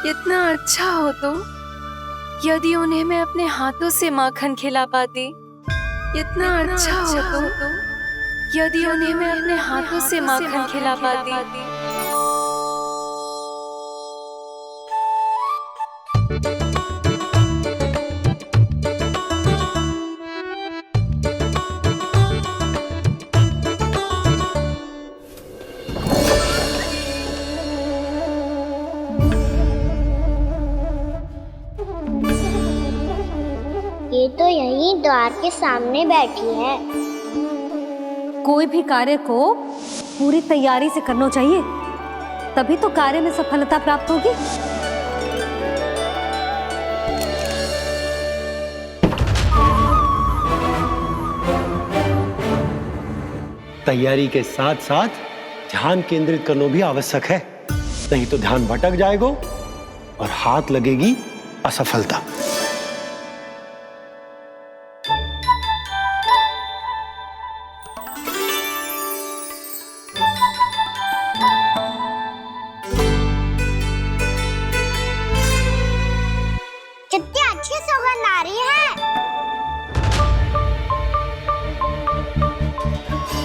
कितना अच्छा हो तो यदि उन्हें मैं अपने हाथों से माखन खिला पाती। कितना अच्छा हो तो यदि उन्हें मैं अपने हाथों से माखन खिला पाती। ये तो यहीं द्वार के सामने बैठी है। कोई भी कार्य को पूरी तैयारी से करना चाहिए, तभी तो कार्य में सफलता प्राप्त होगी। तैयारी के साथ साथ ध्यान केंद्रित करना भी आवश्यक है, नहीं तो ध्यान भटक जाएगा और हाथ लगेगी असफलता। कितनी अच्छी सुगंध आ रही है।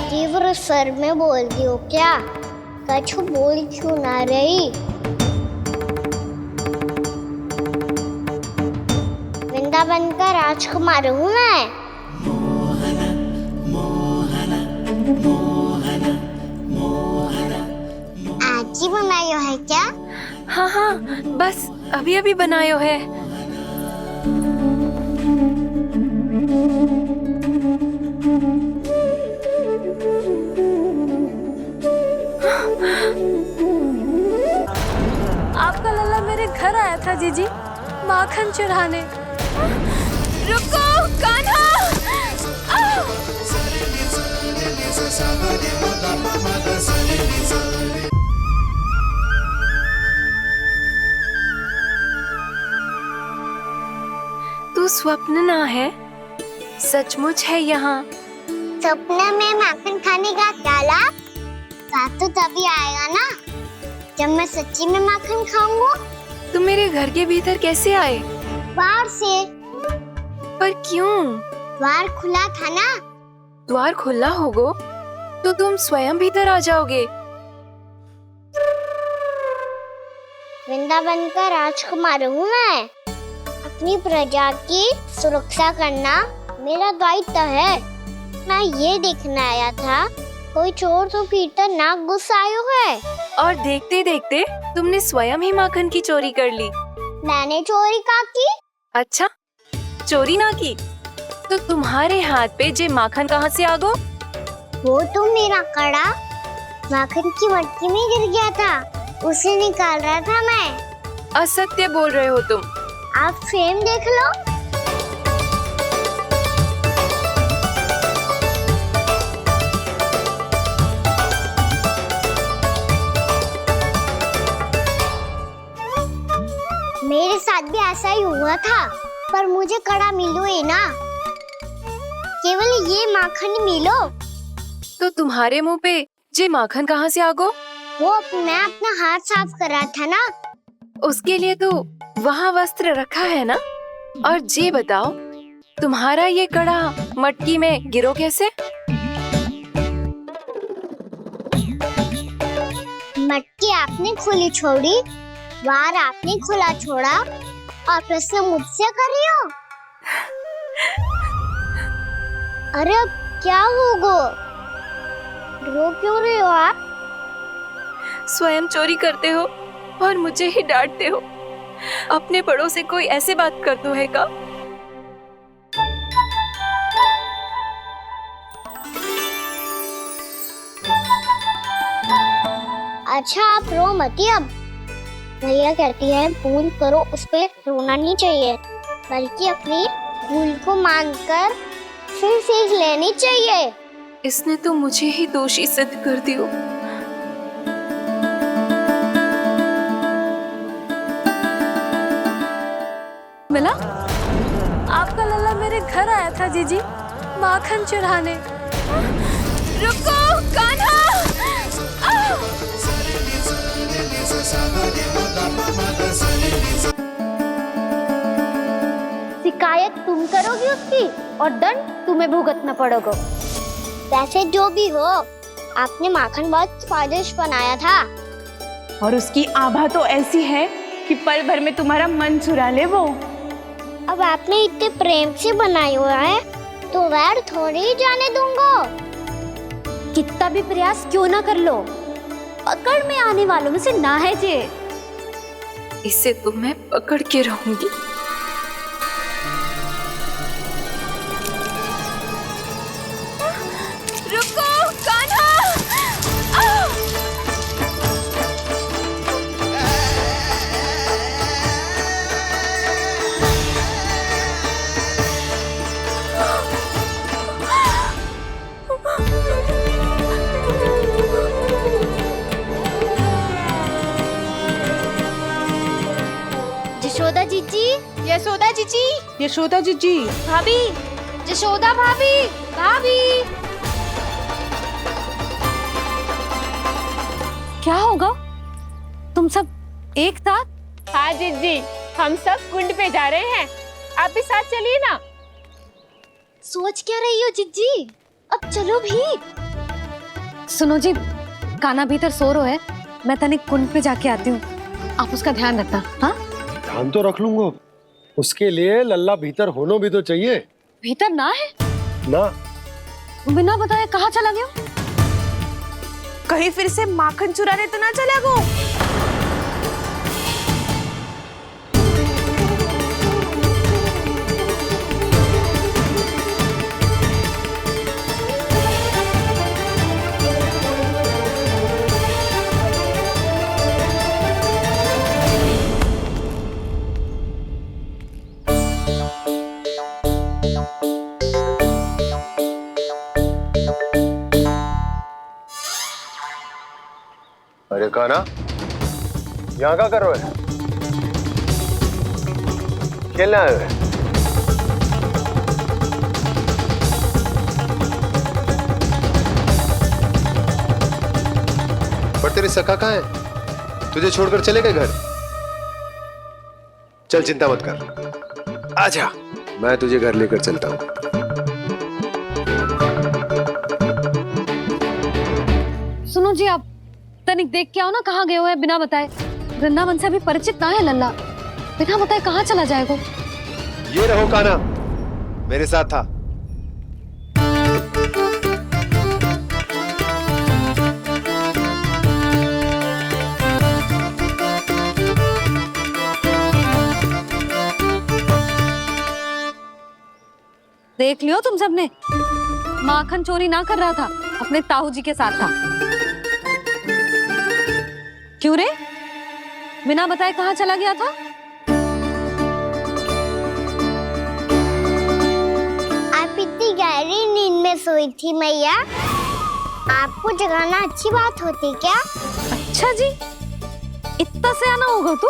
तीव्र स्वर में बोलती हो क्या? कछु बोल क्यों ना रही? वृंदावन का राजकुमार हूँ मैं। आज ही बनायो है क्या? हाँ हाँ, बस अभी अभी बनायो है। आपका लल्ला मेरे घर आया था जीजी, माखन चुराने। रुको कान्हा! तू स्वप्न ना है, सचमुच है यहाँ। सपने में माखन खाने का क्या लाभ? रात तो तभी आएगा ना जब मैं सच्ची में माखन खाऊंगा। तुम मेरे घर के भीतर कैसे आए? बाहर से। पर क्यों? द्वार खुला था ना। द्वार खुला होगा तो तुम स्वयं भीतर आ जाओगे। वृंदावन का राजकुमार हूँ मैं। अपनी प्रजा की सुरक्षा करना मेरा दायित्व है। मैं ये देखने आया था कोई चोर तो भीतर ना घुस आयो है। और देखते देखते तुमने स्वयं ही माखन की चोरी कर ली। मैंने चोरी का की? अच्छा, चोरी ना की तो तुम्हारे हाथ पे जे माखन कहाँ से आ गो? वो तो मेरा कड़ा माखन की मटकी में गिर गया था, उसे निकाल रहा था मैं। असत्य बोल रहे हो तुम। आप स्वयं देख लो। मेरे साथ भी ऐसा ही हुआ था, पर मुझे कड़ा मिलो ही ना, केवल ये माखन ही मिलो। तो तुम्हारे मुंह पे जे माखन कहाँ से आ गो? वो मैं अपना हाथ साफ कर रहा था ना। उसके लिए तो वहाँ वस्त्र रखा है ना। और जे बताओ, तुम्हारा ये कड़ा मटकी में गिरो कैसे? मटकी आपने खुली छोड़ी, द्वार आपने खुला छोड़ा और प्रश्न मुझसे कर रही हो? अरे अब क्या होगा? रो क्यों रहे हो आप? स्वयं चोरी करते हो और मुझे ही डांटते हो। अपने बड़ों से कोई ऐसे बात कर दो है का? अच्छा आप रो मती। अब भैया कहती है भूल करो, उस पे रोना नहीं चाहिए, बल्कि अपनी भूल को मानकर फिर सीख लेनी चाहिए। इसने तो मुझे ही दोषी सिद्ध कर दियो। मिला? आपका लल्ला मेरे घर आया था जीजी, माखन चुराने। रुको कान्हा! Sa केयर तुम करोगी उसकी और दंड तुम्हें भुगतना पड़ेगा। वैसे जो भी हो, आपने माखन बहुत स्वादिष्ट बनाया था। और उसकी आभा तो ऐसी है कि पल भर में तुम्हारा मन चुरा ले वो। अब आपने इतने प्रेम से बनाई हुआ है तो वैर थोड़ी ही जाने दूंगा। कितना भी प्रयास क्यों ना कर लो, पकड़ में आने वालों में से ना है जे। इसे तो मैं पकड़ के रहूंगी। रुको कान्हा! यशोदा जीजी, यशोदा जीजी, यशोदा जीजी, भाभी, यशोदा भाभी, भाभी। क्या होगा? तुम सब एक साथ? हाँ जीजी, हम सब कुंड पे जा रहे हैं, आप भी साथ चलिए ना। सोच क्या रही हो जीजी? अब चलो भी। सुनो जी, कान्हा भीतर सो रहा है, मैं तनिक कुंड पे जाके आती हूँ, आप उसका ध्यान रखना। हाँ, ध्यान तो रख लूंगा, उसके लिए लल्ला भीतर होना भी तो चाहिए। भीतर ना है? ना, बिना बताए कहाँ चला गया? कहीं फिर से माखन चुराने तो ना चला गो। अरे कान्हा, यहाँ क्या कर रहे हो? खेलने आए हुए? पर तेरे सखा कहाँ है? तुझे छोड़कर चले गए घर? चल चिंता मत कर, आजा, मैं तुझे घर लेकर चलता हूँ। सुनो जी, आप तनिक देख के आओ ना कहाँ गए हुए हैं बिना बताए। वृंदावन से अभी परिचित ना है लल्ला, बिना बताए कहाँ चला जाएगा? ये रहो कान्हा, मेरे साथ था। देख लियो तुम सबने, माखन चोरी ना कर रहा था, अपने ताऊ जी के साथ था। क्यों रे, बिना बताए कहाँ चला गया था? आप इतनी गहरी नींद में सोई थी मैया, आपको जगाना अच्छी बात होती क्या? अच्छा जी, इतना सयाना होगा तू?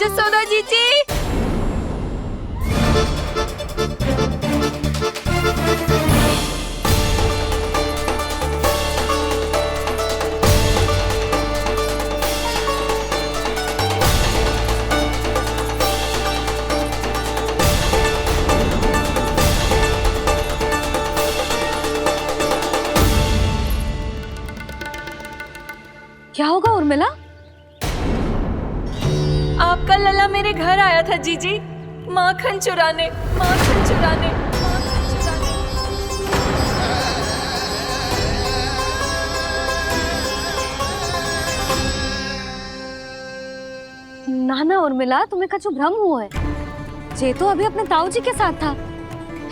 यशोदा जीजी! क्या होगा उर्मिला? आपका लल्ला मेरे घर आया था जीजी, माखन चुराने, माखन चुराने, माखन चुराने। ना ना उर्मिला, तुम्हें कछु भ्रम हुआ है। जे तो अभी अपने ताऊ जी के साथ था,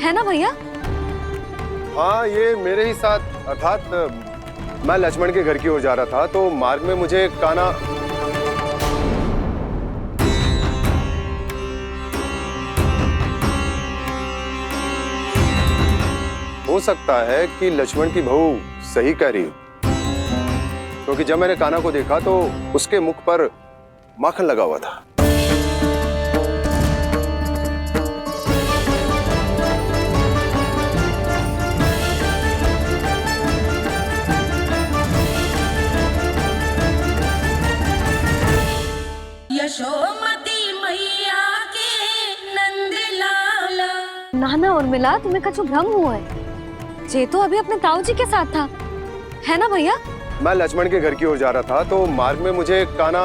है ना भैया? हाँ, ये मेरे ही साथ, अर्थात मैं लक्ष्मण के घर की ओर जा रहा था, तो मार्ग में मुझे कान्हा हो सकता है कि लक्ष्मण की बहू सही कह रही हो, क्योंकि जब मैंने कान्हा को देखा तो उसके मुख पर माखन लगा हुआ था। यशोमती मैया के नाना और मिला तुम्हें कछु भ्रम हुआ है। जे तो अभी अपने ताऊ जी के साथ था, है ना भैया? मैं लक्ष्मण के घर की ओर जा रहा था तो मार्ग में मुझे कान्हा,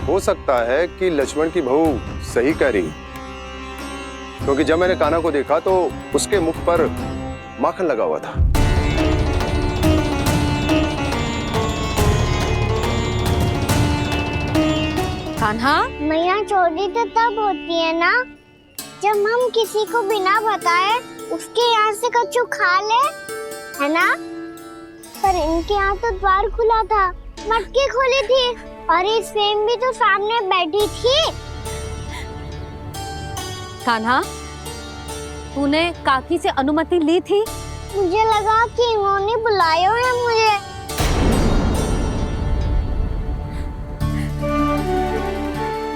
हो सकता है कि लक्ष्मण की बहू सही कह रही, क्योंकि जब मैंने कान्हा को देखा तो उसके मुख पर माखन लगा हुआ था। कान्हा, मैया चोरी तो तब होती है ना जब हम किसी को बिना बताए उसके यहाँ से कछु खा ले, है ना? पर इनके यहाँ तो द्वार खुला था, मटकी खोली थी और ये सेम भी तो सामने बैठी थी। कान्हा, तूने काकी से अनुमति ली थी? मुझे लगा कि इन्होंने बुलाया है मुझे।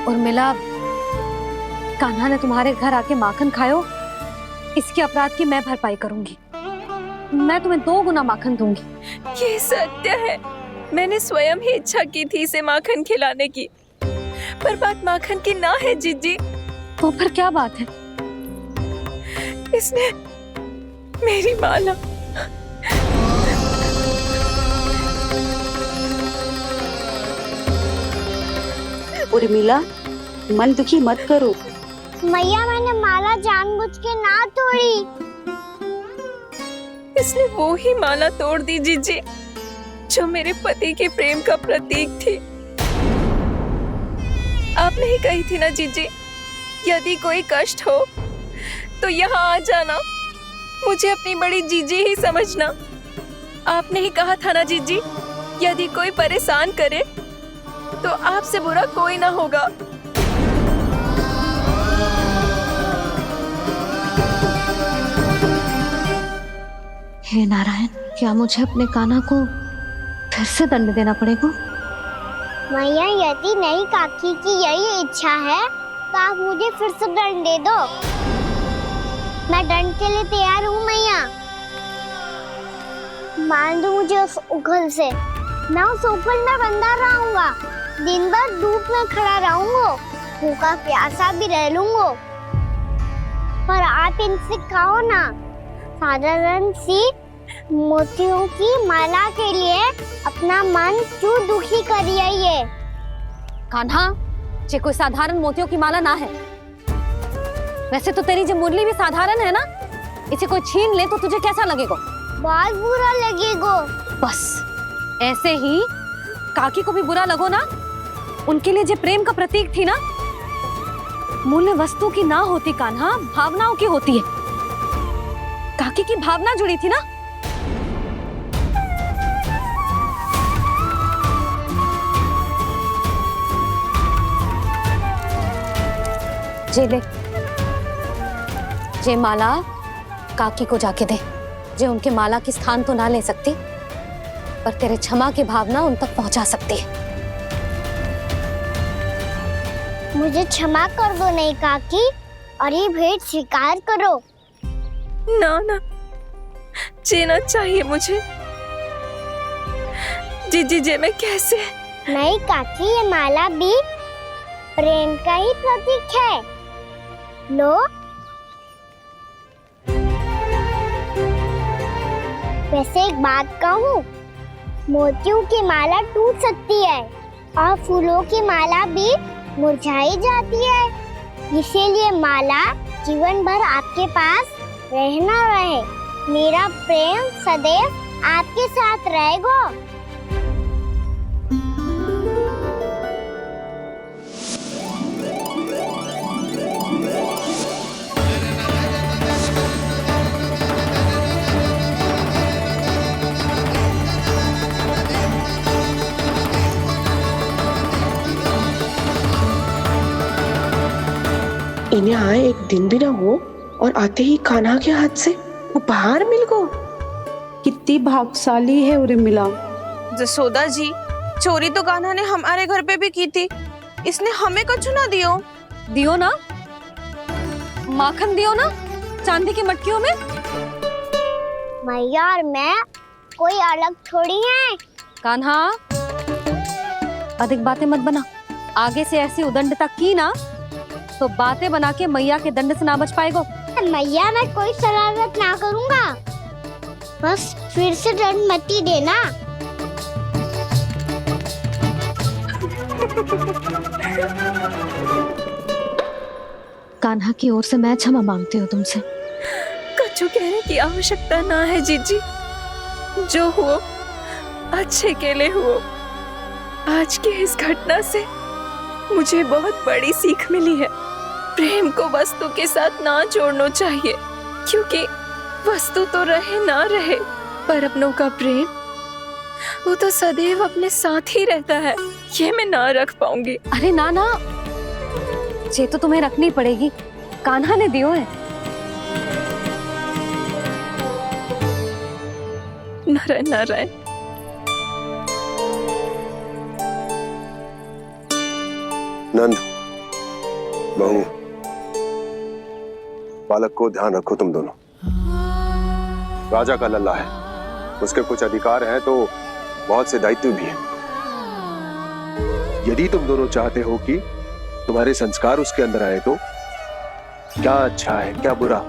और मिला, कान्हा ने तुम्हारे घर आके माखन खायो, इसके अपराध की मैं भरपाई करूंगी। मैं तुम्हें 2 गुना माखन दूंगी। ये सत्य है, मैंने स्वयं ही इच्छा की थी इसे माखन खिलाने की, पर बात माखन की ना है जीजी। तो फिर क्या बात है? इसने मेरी माला, उर्मिला, मन दुखी मत करो। मैया मैंने माला जानबूझ के ना तोड़ी। इसने वो ही माला तोड़ दी जीजी जो मेरे पति के प्रेम का प्रतीक थी। आपने ही कही थी ना जीजी, यदि कोई कष्ट हो तो यहाँ आ जाना, मुझे अपनी बड़ी जीजी ही समझना। आपने ही कहा था ना जीजी, यदि कोई परेशान करे तो आपसे बुरा कोई ना होगा। हे नारायण, क्या मुझे अपने कान्हा को फिर से दंड देना पड़ेगा? मैया यदि नहीं काकी की यही इच्छा है तो आप मुझे फिर से दंड दे दो। मैं दंड के लिए तैयार हूँ मैया। मान दो मुझे उस उखल से, मैं उस उखल में बंधा रहूंगा, दिन भर धूप में खड़ा रहूंगा, भूखा प्यासा भी रह लूंगा। पर आप इनसे कहो ना, साधारण सी मोतियों की माला के लिए अपना मन क्यों दुखी करिए ये? कान्हा, ये कोई साधारण मोतियों की माला ना है। वैसे तो तेरी जो मुरली भी साधारण है ना, इसे कोई छीन ले तो तुझे कैसा लगेगा? बहुत बुरा लगेगा। बस ऐसे ही काकी को भी बुरा लगो ना। उनके लिए जो प्रेम का प्रतीक थी ना, मूल्य वस्तु की ना होती कान्हा, भावनाओं की होती है। काकी की भावना जुड़ी थी ना। जे ले, जे माला काकी को जाके दे। जे उनके माला की स्थान तो ना ले सकती, पर तेरे क्षमा की भावना उन तक पहुंचा सकती है। मुझे क्षमा कर दो नहीं काकी, और ये भेंट स्वीकार करो। ना ना, जीना चाहिए मुझे जीजी। जे मैं कैसे? नहीं काकी, ये माला भी प्रेम का ही प्रतीक है। लो, वैसे एक बात कहूँ, मोतियों की माला टूट सकती है और फूलों की माला भी मुरझाई जाती है। इसीलिए माला जीवन भर आपके पास रहना रहे। मेरा प्रेम सदैव आपके साथ रहेगा। इन्हें आए एक दिन भी ना हो और आते ही कान्हा के हाथ से उपहार मिल गो। कितनी भाग्यशाली है उर्मिला। जसोदा जी, चोरी तो कान्हा ने हमारे घर पे भी की थी, इसने हमें कुछ ना दियो। दियो ना, माखन दियो ना, चांदी की मटकियों में। मैया और मैं कोई अलग थोड़ी हैं। कान्हा, अधिक बातें मत बना। आगे से ऐसी उदंडता की ना तो बातें बना के मैया के दंड से ना बच पाएगो। मैया मैं कोई शरारत ना करूंगा, बस फिर से दंड मत ही देना। कान्हा की ओर से मैं क्षमा मांगती हूँ तुमसे। कछु कहने की आवश्यकता ना है जीजी, जो हुआ अच्छे के लिए हुआ। आज की इस घटना से मुझे बहुत बड़ी सीख मिली है। प्रेम को वस्तु के साथ ना जोड़ना चाहिए, क्योंकि वस्तु तो रहे ना रहे, पर अपनों का प्रेम वो तो सदैव अपने साथ ही रहता है। ये मैं ना रख पाऊंगी। अरे ना ना, ये तो तुम्हें रखनी पड़ेगी, कान्हा ने दियो है। नारायण नारायण। नंद, बहू, बालक को ध्यान रखो तुम दोनों। राजा का लल्ला है, उसके कुछ अधिकार हैं तो बहुत से दायित्व भी हैं। यदि तुम दोनों चाहते हो कि तुम्हारे संस्कार उसके अंदर आए तो क्या अच्छा है क्या बुरा,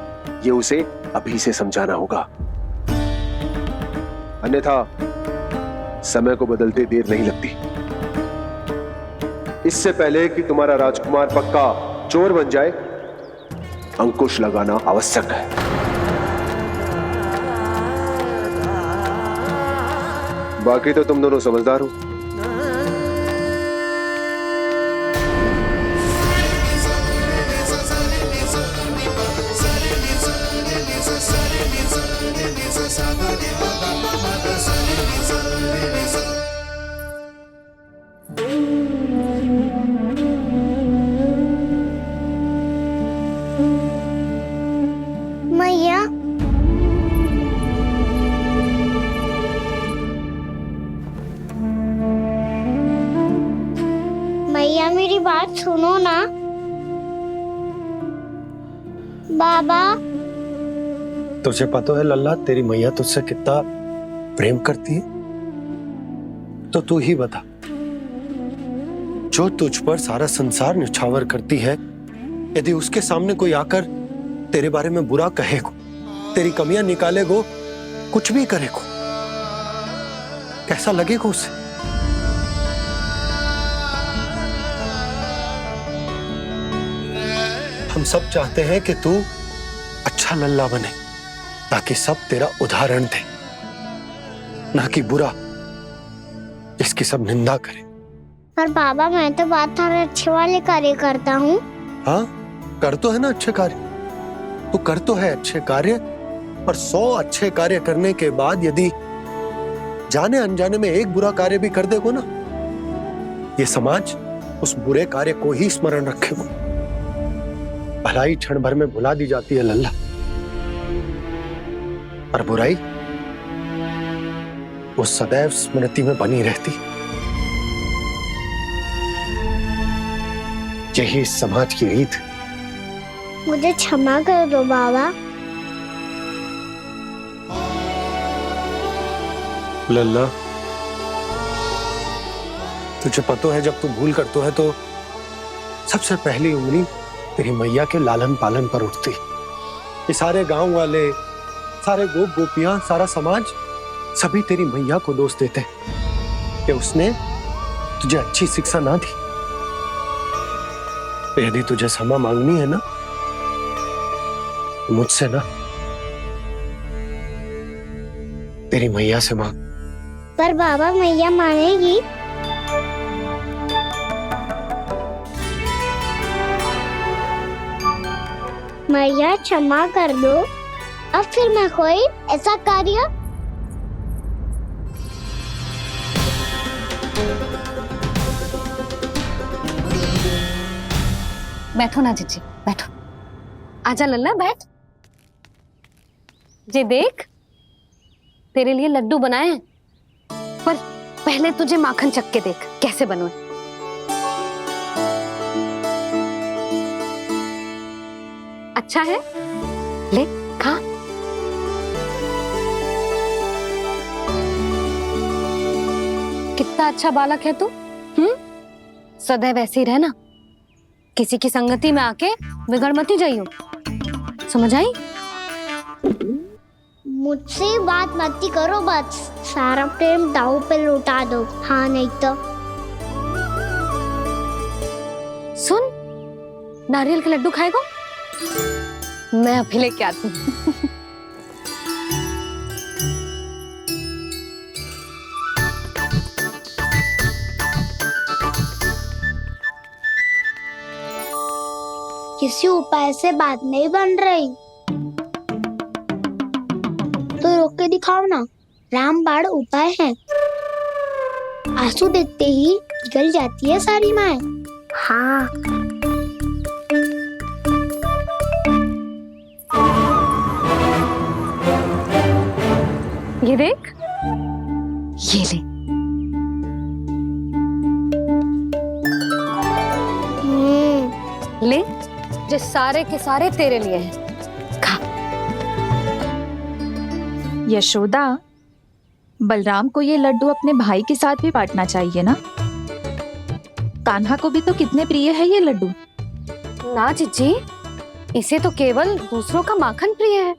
ये उसे अभी से समझाना होगा। अन्यथा समय को बदलते देर नहीं लगती। इससे पहले कि तुम्हारा राजकुमार पक्का चोर बन जाए, अंकुश लगाना आवश्यक है। बाकी तो तुम दोनों समझदार हो। मैया मैया मेरी बात सुनो ना। बाबा तुझे पता है लल्ला, तेरी मैया तुझसे कितना प्रेम करती है? तो तू ही बता, जो तुझ पर सारा संसार न्यौछावर करती है, यदि उसके सामने कोई आकर तेरे बारे में बुरा कहेगो, तेरी कमियां निकालेगो, कुछ भी करेगो, कैसा लगेगा उसे? हम सब चाहते हैं कि तू अच्छा लल्ला बने, ताकि सब तेरा उदाहरण दे, ना कि बुरा जिसकी सब निंदा करे। पर बाबा मैं तो बात हर अच्छे वाले कार्य करता हूँ। हाँ, कर तो है ना अच्छे कार्य, तू कर तो है अच्छे कार्य, पर 100 अच्छे कार्य करने के बाद यदि जाने अनजाने में एक बुरा कार्य भी कर देगो ना, ये समाज उस बुरे कार्य को ही स्मरण रखेगो। भलाई क्षण भर में भुला दी जाती है लल्ला, और बुराई वो सदैव स्मृति में बनी रहती। यही इस समाज की रीत। मुझे क्षमा कर दो बाबा। लल्ला, तुझे पता है जब तू भूल करतो है तो सबसे पहली उंगली तेरी मैया के लालन पालन पर उठती। ये सारे गांव वाले, सारे गोप गोपियां, सारा समाज सभी तेरी मैया को दोष देते कि उसने तुझे अच्छी शिक्षा ना दी। तो यदि तुझे क्षमा मांगनी है ना, मुझसे ना, तेरी मैया से मांग। पर बाबा मैया मानेगी? मैया क्षमा कर दो, अब फिर मैं कोई ऐसा कार्य। बैठो ना जीजी, बैठो। आजा लल्ला, बैठ। जे देख, तेरे लिए लड्डू बनाए हैं, पर पहले तुझे माखन चख के देख कैसे बने। अच्छा है, ले खा। कितना अच्छा बालक है तू, सदैव ऐसे ही रहना, किसी की संगति में आके बिगड़ मती जाइयो, समझ आई? मुझसे बात मत ही करो, बस सारा प्रेम दाव पे लौटा दो। हाँ नहीं तो सुन, नारियल के लड्डू खाएगा? मैं अभी लेके आती हूँ। किसी उपाय से बात नहीं बन रही तो रोक के दिखाओ ना। रामबाण उपाय है, आंसू देखते ही जल जाती है सारी माए। हाँ ये देख, ये ले। ले, जो सारे के सारे तेरे लिए हैं, खा। यशोदा, बलराम को ये लड्डू अपने भाई के साथ भी बांटना चाहिए ना। कान्हा को भी तो कितने प्रिय है ये लड्डू। ना जीजी, इसे तो केवल दूसरों का माखन प्रिय है।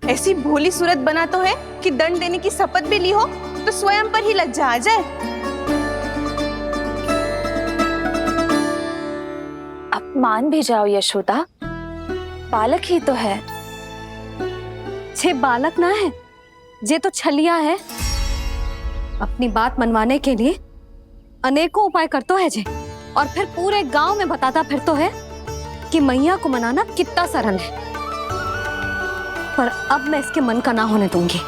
ऐसी भोली सूरत बना तो है कि दंड देने की शपथ भी ली हो तो स्वयं पर ही लज्जा आ जाए। अब मान भी जाओ यशोदा, बालक ही तो है। छे बालक ना है, जे तो छलिया है। अपनी बात मनवाने के लिए अनेकों उपाय करतो है जे, और फिर पूरे गांव में बताता फिरतो है कि मैया को मनाना कितना सरल है। पर अब मैं इसके मन का ना होने दूंगी।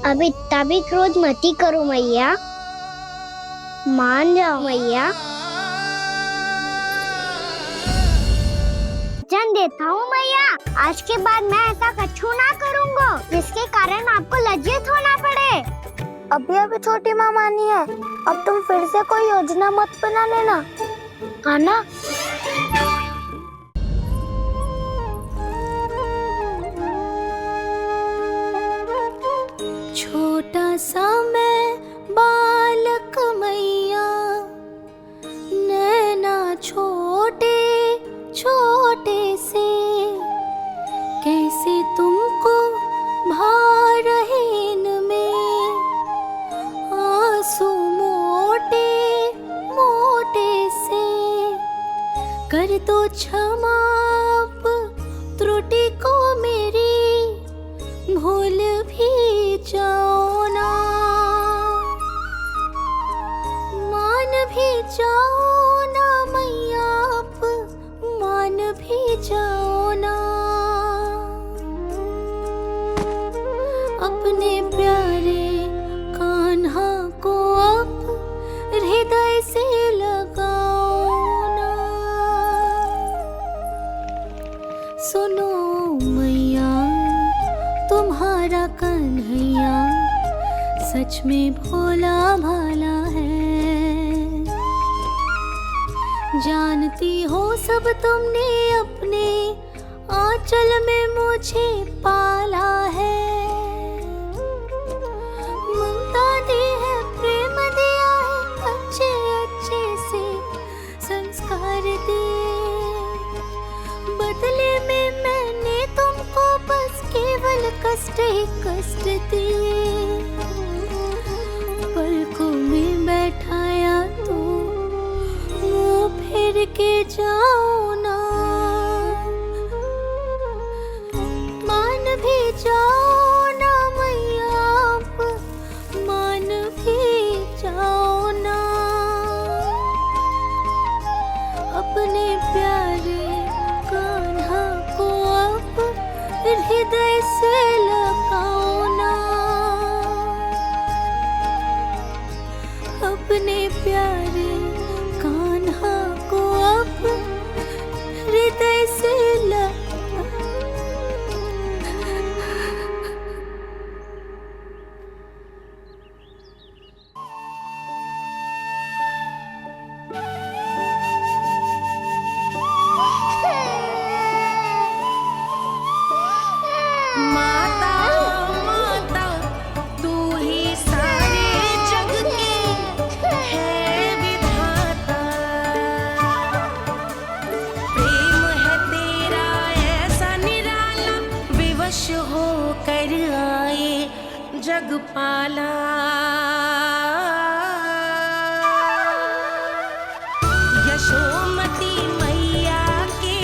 अब इतना भी क्रोध मत ही करो मैया, मान जाओ मैया। वचन देता हूँ मैया, आज के बाद मैं ऐसा कछु ना करूँगा जिसके कारण आपको लज्जित होना पड़े। अभी अभी छोटी माँ मानी है, अब तुम फिर से कोई योजना मत बना लेना, हाँ ना? छोटा सा मैं बालक मैया, नैना छोटे छोटे से, कैसे तुमको भा रहे इनमें आंसू मोटे मोटे से। कर दो क्षमा त्रुटि को मेरी, भूल भी जाओ ना, मान भी जाओ ना मैया, आप मान भी जाओ ना। अपने प्यारे कान्हा को अब हृदय से लगाओ ना। सुनो मैया, तुम्हारा कन्हैया सच में भोला भाला है। जानती हो सब तुमने अपने आंचल में मुझे पाला है। ममता दी है, प्रेम दिया है, अच्छे अच्छे से संस्कार दिए। बदले में मैंने तुमको बस केवल कष्ट ही कष्ट दिए। पलकों में बैठाया तो मुंह फेर के जाओ ना, मान भी जाओ ना मैया, आप मान भी जाओ ना। मधुपाला यशोमती मैया के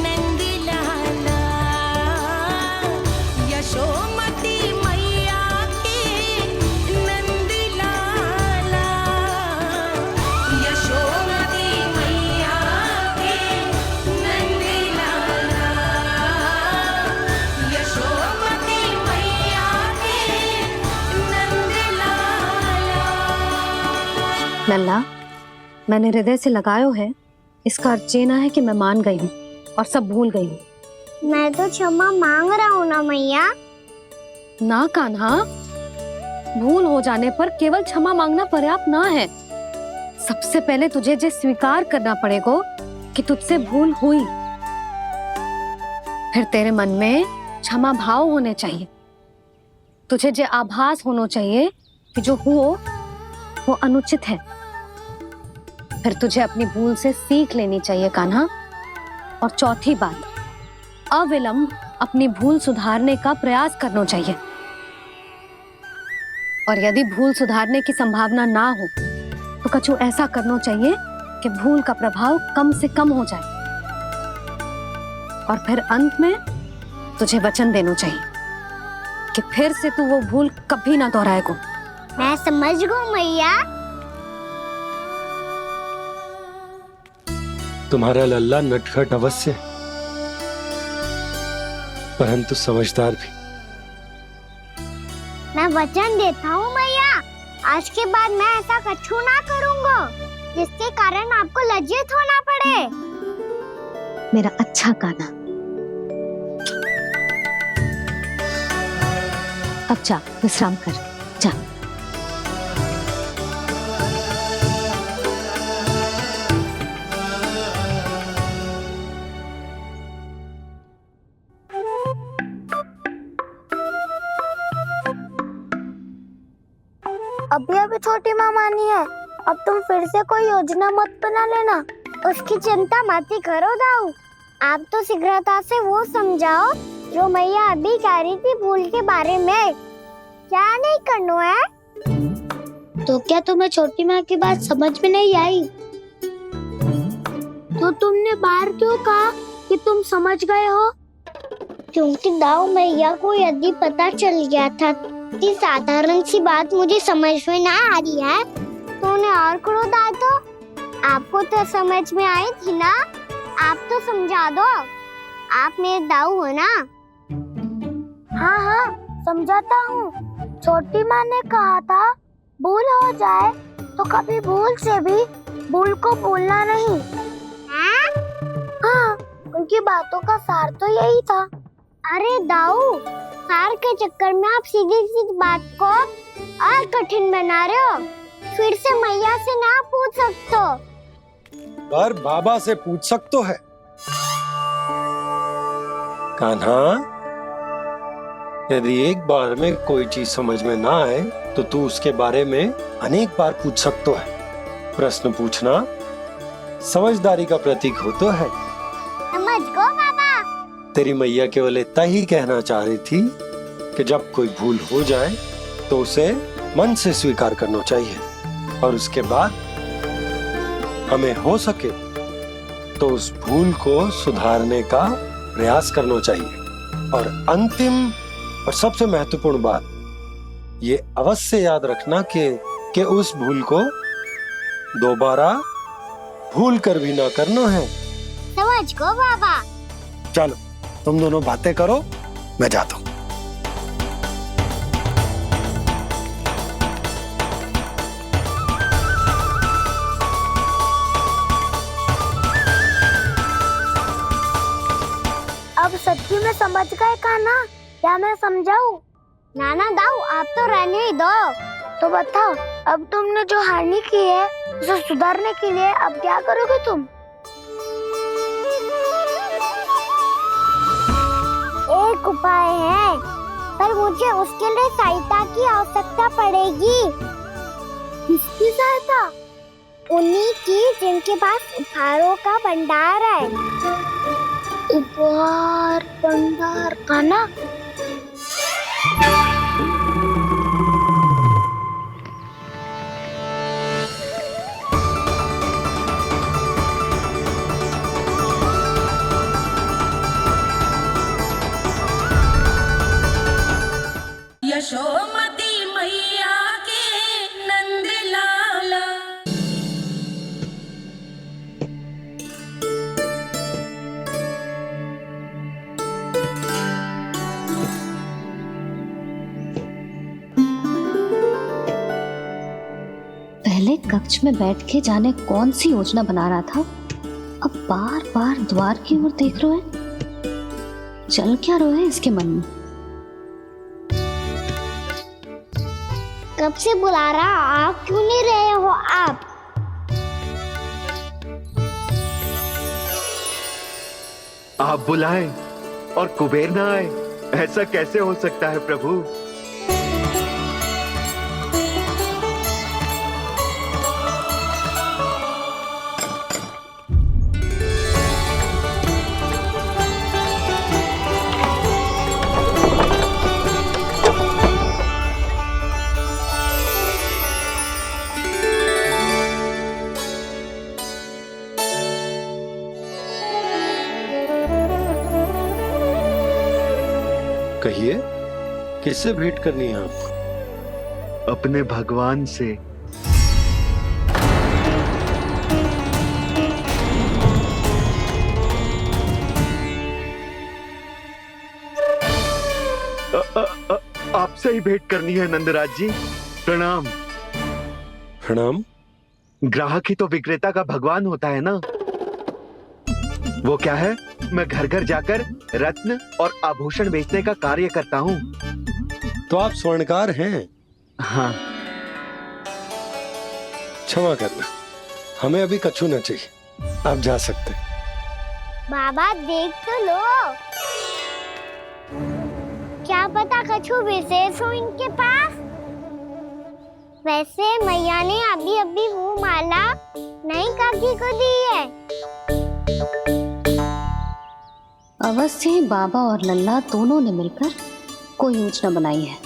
नंद लाला यशोमती मैया के नंद लाला यशोमती मैया के नंद लाला यशोमती मैया के नंद लाला। लल्ला, मैंने हृदय से लगायो है, इसका अर्थ ये ना है कि मैं मान गई हूँ और सब भूल गई हूँ। मैं तो क्षमा मांग रहा हूँ ना मैया। ना कान्हा, भूल हो जाने पर केवल क्षमा मांगना पर्याप्त ना है। सबसे पहले तुझे ये स्वीकार करना पड़ेगा कि तुझसे भूल हुई। फिर तेरे मन में क्षमा भाव होने चाहिए। तुझे ये आभास होना चाहिए कि जो हुआ वो अनुचित है। फिर तुझे अपनी भूल से सीख लेनी चाहिए कान्हा। और चौथी बात, अविलंब अपनी भूल सुधारने का प्रयास करना चाहिए। और यदि भूल सुधारने की संभावना ना हो तो कछु ऐसा करना चाहिए कि भूल का प्रभाव कम से कम हो जाए। और फिर अंत में तुझे वचन देना चाहिए कि फिर से तू वो भूल कभी ना दोहराएगा। मैं समझ गई मैया। तुम्हारा लल्ला नटखट अवश्य, परंतु समझदार भी। मैं वचन देता हूँ मैया, आज के बाद मैं ऐसा कछु ना करूँगा जिसके कारण आपको लज्जित होना पड़े। मेरा अच्छा कान्हा, अब जा विश्राम कर, जा। अभी अभी छोटी माँ मानी है, अब तुम फिर से कोई योजना मत बना लेना। उसकी चिंता मत ही करो दाऊ। आप तो शीघ्रता से वो समझाओ जो मैया अभी कह रही थी भूल के बारे में। क्या नहीं करना है? तो क्या तुम्हें छोटी माँ की बात समझ में नहीं आई? तो तुमने बाहर क्यों कहा कि तुम समझ गए हो? क्योंकि दाऊ मैया को यदि पता चल गया था इतनी साधारण सी बात मुझे समझ में ना आ रही है तो उन्हें और क्रोध आया तो आपको तो समझ में आई थी ना। आप तो समझा दो, आप मेरे दाऊ हो ना। हाँ हाँ समझाता हूँ। छोटी माँ ने कहा था भूल हो जाए तो कभी भूल से भी भूल को भूलना नहीं। हाँ उनकी बातों का सार तो यही था। अरे दाऊ, सार के चक्कर में आप सीधी सीधी बात को और कठिन बना रहे हो। फिर से मैया से ना पूछ सकते हो, पर बाबा से पूछ सकते है। कान्हा, यदि एक बार में कोई चीज समझ में ना आए तो तू उसके बारे में अनेक बार पूछ सकते है। प्रश्न पूछना समझदारी का प्रतीक होता है। समझ गो बाबा। तेरी मैया केवल इतना ही कहना चाह रही थी कि जब कोई भूल हो जाए तो उसे मन से स्वीकार करना चाहिए और उसके बाद हमें हो सके तो उस भूल को सुधारने का प्रयास करना चाहिए। और अंतिम और सबसे महत्वपूर्ण बात ये अवश्य याद रखना कि उस भूल को दोबारा भूल कर भी ना करना है। समझ गो बाबा। चलो तुम दोनों बातें करो, मैं जाता हूँ। अब सच्ची में समझ गए कान्हा? क्या मैं समझाऊं? नाना दाऊ, आप तो रहने ही दो। तो बताओ, अब तुमने जो हानि की है उसे सुधारने के लिए अब क्या करोगे तुम? एक उपाय है, पर मुझे उसके लिए सहायता की आवश्यकता पड़ेगी। किसकी सहायता? उन्हीं की जिनके पास उपहारों का भंडार है। उपहार भंडार कान्हा? यशोमती मैया के नंद लाला। पहले कक्ष में बैठ के जाने कौन सी योजना बना रहा था, अब बार बार द्वार की ओर देख रहे हैं। चल क्या रहे हैं इसके मन में? कब से बुला रहा, आप क्यों नहीं रहे हो? आप बुलाएं और कुबेर ना आए, ऐसा कैसे हो सकता है प्रभु? कहिए, किससे भेंट करनी है आपको? अपने भगवान से। आपसे ही भेंट करनी है नंदराज जी। प्रणाम। प्रणाम। ग्राहक ही तो विक्रेता का भगवान होता है ना। वो क्या है, मैं घर घर जाकर रत्न और आभूषण बेचने का कार्य करता हूँ। तो आप स्वर्णकार हैं? हाँ। क्षमा करना, हमें अभी कछु न चाहिए, आप जा सकते हैं। बाबा देख तो लो, क्या पता कछु विशेष हो इनके पास। वैसे मैया ने अभी अभी वो माला नई काकी को दी है। अवश्य ही बाबा और लल्ला दोनों ने मिलकर कोई योजना बनाई है।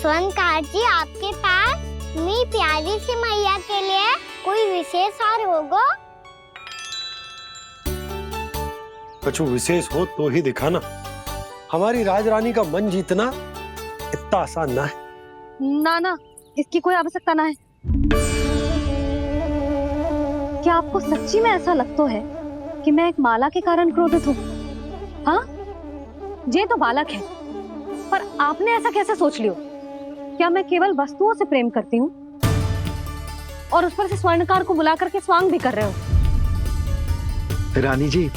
स्वर्णकार जी, आपके पास मेरी प्यारी सी मैया के लिए कोई विशेष हार होगा? कछु विशेष हो तो ही दिखाना। हमारी राजरानी का मन जीतना इतना आसान ना है। ना ना, इसकी कोई आवश्यकता ना है। क्या आपको सच्ची में ऐसा लगता है कि मैं एक माला के कारण क्रोधित हूँ? हाँ, ये तो बालक है, पर आपने ऐसा कैसे सोच लियो? क्या मैं केवल वस्तुओं से प्रेम करती हूँ और उस पर से स्वर्णकार को बुला करके स्वांग भी कर रहे हो? रानी जी,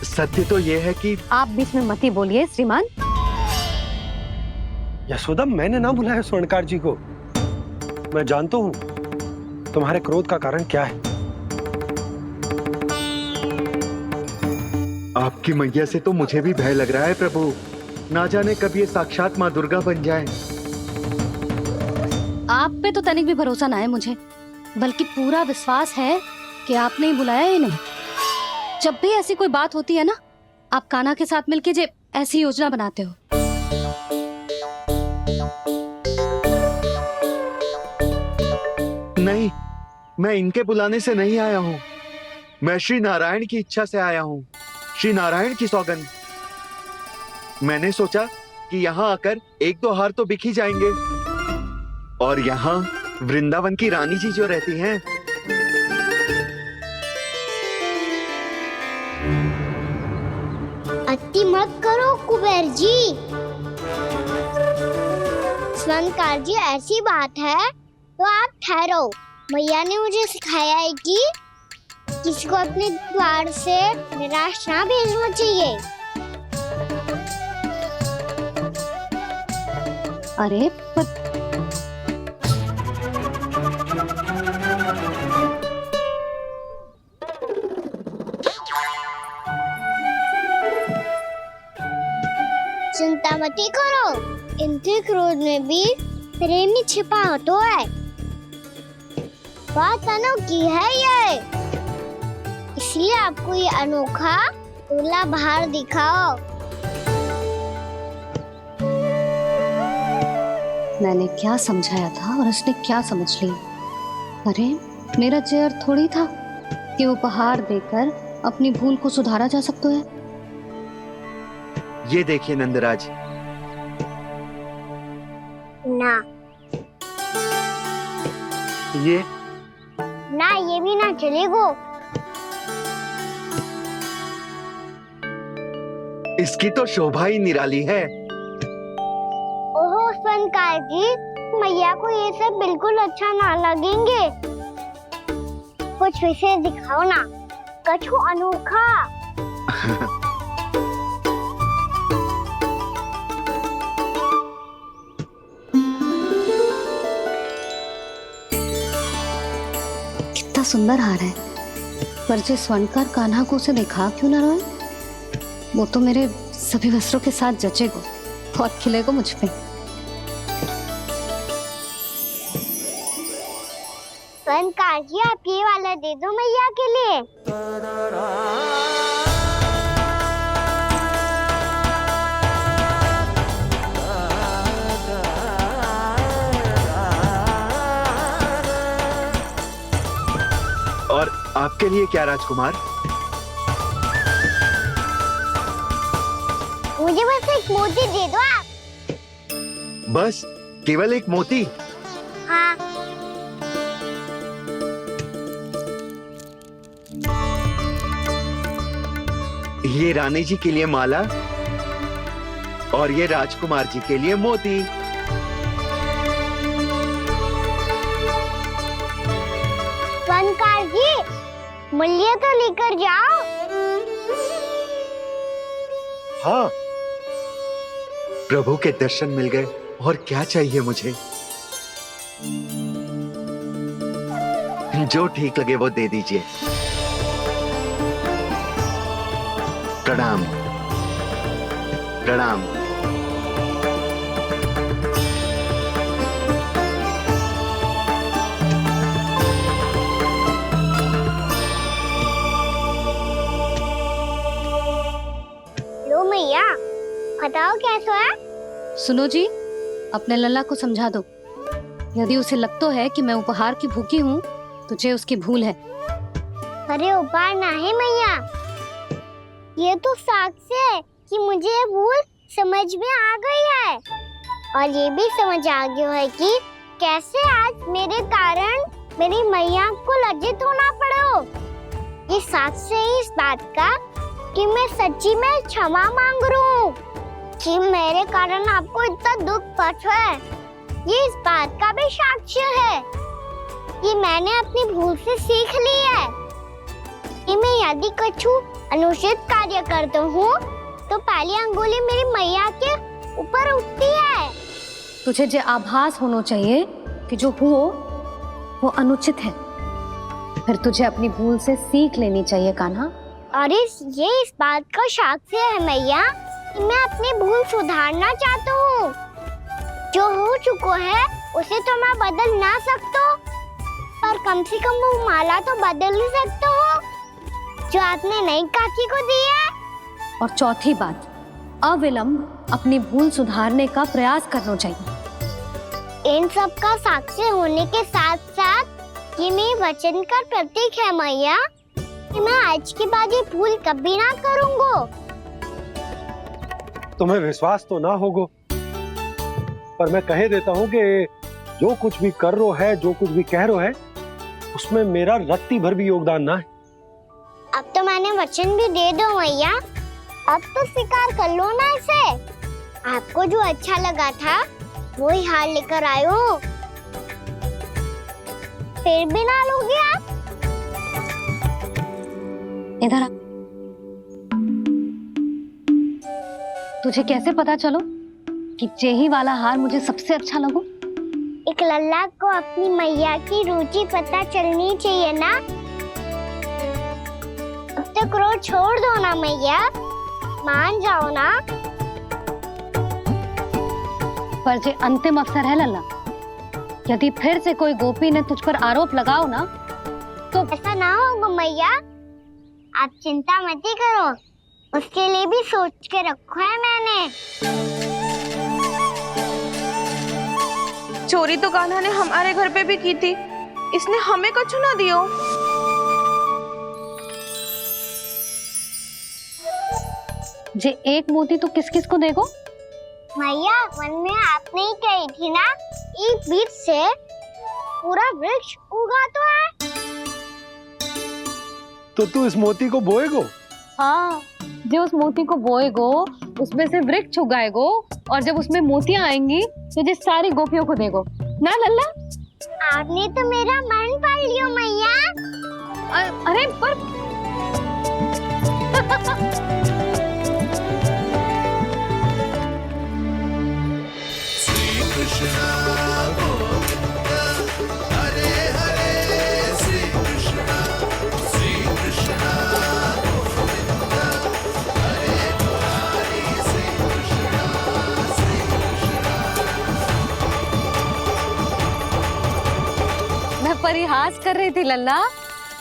सत्य तो ये है कि आप बीच में मत ही बोलिए श्रीमान। यशोदा, मैंने ना बुलाया स्वर्णकार जी को। मैं जानता हूँ तुम्हारे क्रोध का कारण क्या है। आपकी मैया से तो मुझे भी भय लग रहा है प्रभु। ना जाने कब ये साक्षात माँ दुर्गा बन जाए। आप पे तो तनिक भी भरोसा ना है मुझे, बल्कि पूरा विश्वास है कि आपने ही बुलाया ही नहीं। जब भी ऐसी कोई बात होती है ना, आप कान्हा के साथ मिलके जे ऐसी योजना बनाते हो। नहीं, मैं इनके बुलाने से नहीं आया हूँ। मैं श्री नारायण की इच्छा से आया हूँ, श्री नारायण की सौगंध। मैंने सोचा कि यहाँ आकर एक दो हार तो बिक ही जाएंगे। और यहाँ वृंदावन की रानी जी जो रहती हैं, अति मत करो कुबेर जी। स्वर्णकार जी, ऐसी बात है तो आप ठहरो। मैया ने मुझे सिखाया है कि किसी को अपने द्वार से निराश ना भेजना चाहिए। अरे पर चिंता मत करो, इनके क्रोध में भी प्रेम ही छिपा तो है। बात अनोखी है ये, इसलिए आपको ये अनोखा दूल्हा बाहर दिखाओ। मैंने क्या समझाया था और उसने क्या समझ लिया? अरे मेरा चेयर थोड़ी था कि उपहार देकर अपनी भूल को सुधारा जा सकता है। ये देखिए नंदराज, ना ये ना, ये भी ना चलेगो। इसकी तो शोभा ही निराली है। ओहो स्वयंकार जी, मैया को ये सब बिल्कुल अच्छा ना लगेंगे। कुछ विशेष दिखाओ ना, कछु अनोखा। कितना सुंदर हार है, पर जो स्वर्णकार कान्हा को उसे दिखा क्यों ना रोए? वो तो मेरे सभी वस्त्रों के साथ जचेगा, बहुत खिलेगा मुझ पे। स्वयंकार जी, आप ये वाला दे दो मैया के लिए। और आपके लिए क्या राजकुमार? मुझे बस एक मोती दे दो आप। बस केवल एक मोती? हाँ। ये रानी जी के लिए माला और ये राजकुमार जी के लिए मोती। स्वयंकार जी, मूल्य तो लेकर जाओ। हाँ, प्रभु के दर्शन मिल गए, और क्या चाहिए मुझे? जो ठीक लगे वो दे दीजिए। प्रणाम प्रणाम। लो मैया, बताओ कैसा है? सुनो जी, अपने लल्ला को समझा दो। यदि उसे लगता है कि मैं उपहार की भूखी हूँ, तुझे उसकी भूल है। अरे उपहार ना है मैया, ये तो साक्ष्य है कि मुझे ये भूल समझ में आ गई है, और ये भी समझ आ गया है कि कैसे आज मेरे कारण मेरी मैया को लज्जित होना पड़ो। ये साक्ष्य है इस बात का कि मैं सच्ची में क्षमा मांग रहा हूँ कि मेरे कारण आपको इतना दुख पहुंचा है। ये इस बात का भी साक्ष्य है कि मैंने अपनी भूल से सीख ली है कि मैं यदि कछु अनुचित कार्य करता हूँ तो पहली अंगुली मेरी मैया के ऊपर उठती है। तुझे जो आभास होना चाहिए कि जो हुआ वो अनुचित है, फिर तुझे अपनी भूल से सीख लेनी चाहिए कान्हा। और ये इस बात का साक्ष्य है मैया कि मैं अपनी भूल सुधारना चाहता हूँ। जो हो चुका है उसे तो मैं बदल ना सकता, पर कम से कम वो माला तो बदल ही सकता हूँ जो आपने नई काकी को दी है। और चौथी बात, अविलंब अपनी भूल सुधारने का प्रयास करना चाहिए। इन सब का साक्षी होने के साथ साथ ये मेरे वचन का प्रतीक है मैया कि मैं आज के बाद ये भूल कभी ना करूँगा। तुम्हें विश्वास तो ना होगो, पर मैं कह देता हूँ कि जो कुछ भी कर रो है, जो कुछ भी कह रो है, उसमें मेरा रत्ती भर भी योगदान ना है। अब तो मैंने वचन भी दे दो मैया, अब तो स्वीकार कर लो ना इसे। आपको जो अच्छा लगा था वो ही हार लेकर आयो, फिर भी ना लोगे आप? इधर आ। तुझे कैसे पता चलो कि जेही वाला हार मुझे सबसे अच्छा लगो? एक लल्ला को अपनी मैया की रुचि पता चलनी चाहिए ना। अब तो क्रोध छोड़ दो ना मैया, मान जाओ ना। पर जे अंतिम अवसर है लल्ला, यदि फिर से कोई गोपी ने तुझ पर आरोप लगाओ ना तो ऐसा ना होगा मैया, आप चिंता मत ही करो, उसके लिए भी सोच के रखा है मैंने। चोरी तो कान्हा ने हमारे घर पे भी की थी, इसने हमें कछु ना दियो। जे एक मोती तो किस किस को देगो? मैया मन में आपने ही कही थी ना, एक बीज से पूरा वृक्ष उगा तो है। तो तू इस मोती को बोएगो? हाँ, जो उस मोती को बोएगो उसमें से वृक्ष उगाएगो, और जब उसमें मोतियां आएंगी तो जिस सारी गोपियों को देगो ना लल्ला। आपने तो मेरा मन पढ़ लियो मैया। अरे पर मैं परिहास कर रही थी लल्ला,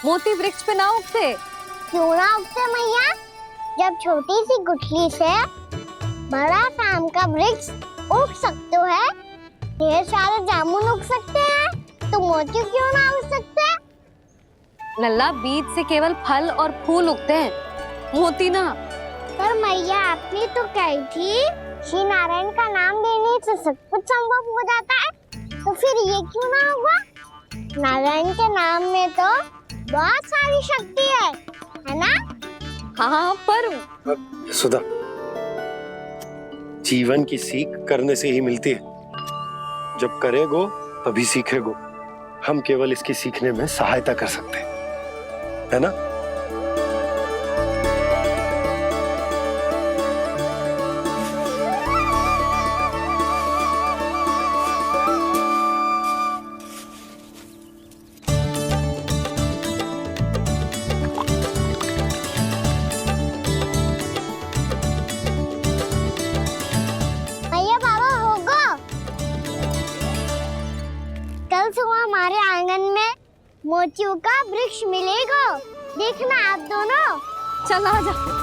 मोती वृक्ष पे ना उगते। क्यों ना उगते मैया? जब छोटी सी गुठली से बड़ा आम का वृक्ष उग सकते है, ढेर सारे जामुन उग सकते हैं, तो मोती क्यों ना उग सकते? लल्ला, बीज से केवल फल और फूल उगते हैं, मोती ना। पर मैया आपने तो कही थी श्री नारायण का नाम लेने से सब कुछ संभव हो जाता है, तो फिर ये क्यों ना हुआ? नारायण के नाम में तो बहुत सारी शक्ति है ना? हाँ, पर सुधा, जीवन की सीख करने से ही मिलती है। जब करेगो तभी सीखेगो। हम केवल इसकी सीखने में सहायता कर सकते हैं, है ना? भैया बाबा होगो, कल सुबह हमारे आंगन में मोतियों का वृक्ष मिलेगा, देखना आप दोनों। चल आ जा।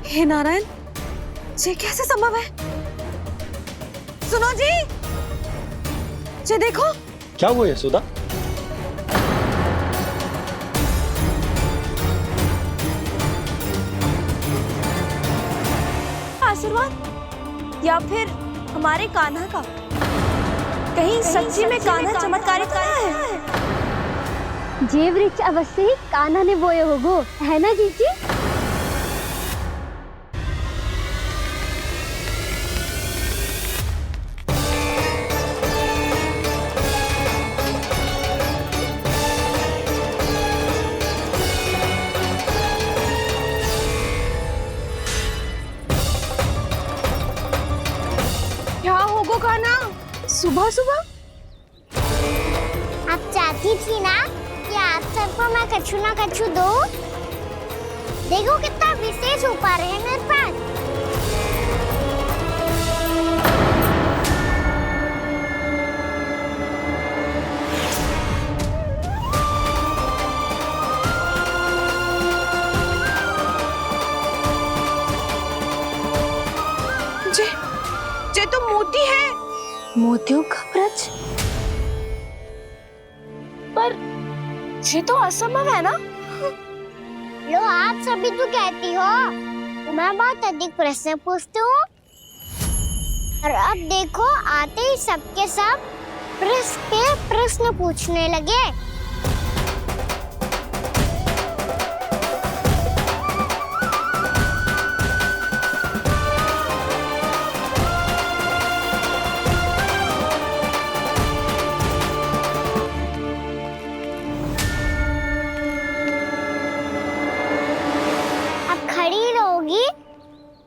हे नारायण, ये कैसे संभव है? सुनो जी, ये देखो। क्या हुआ यशोदा? आशीर्वाद या फिर हमारे कान्हा का? कहीं सच्ची में कान्हा चमत्कारी तो नहीं है? जे वृक्ष अवश्य ही कान्हा ने बोए होगो, है ना जीजी? क्या होगो कान्हा सुबह सुबह? आप चाहती थी ना कि आप सबको मैं कछु ना कछु दूं? देखो कितना विशेष उपहार है मेरे पास। ये तो मोती है। मोतियों का वृक्ष? पर ये तो असंभव है ना? लो आप सभी तो कहती हो, तो मैं बहुत अधिक प्रश्न पूछती हूँ, और अब देखो आते ही सबके सब प्रश्न पे प्रश्न पूछने लगे।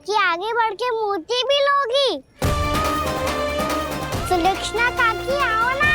कि आगे बढ़ के मूर्ति भी लोगी? सुलक्षणा काकी आओ ना।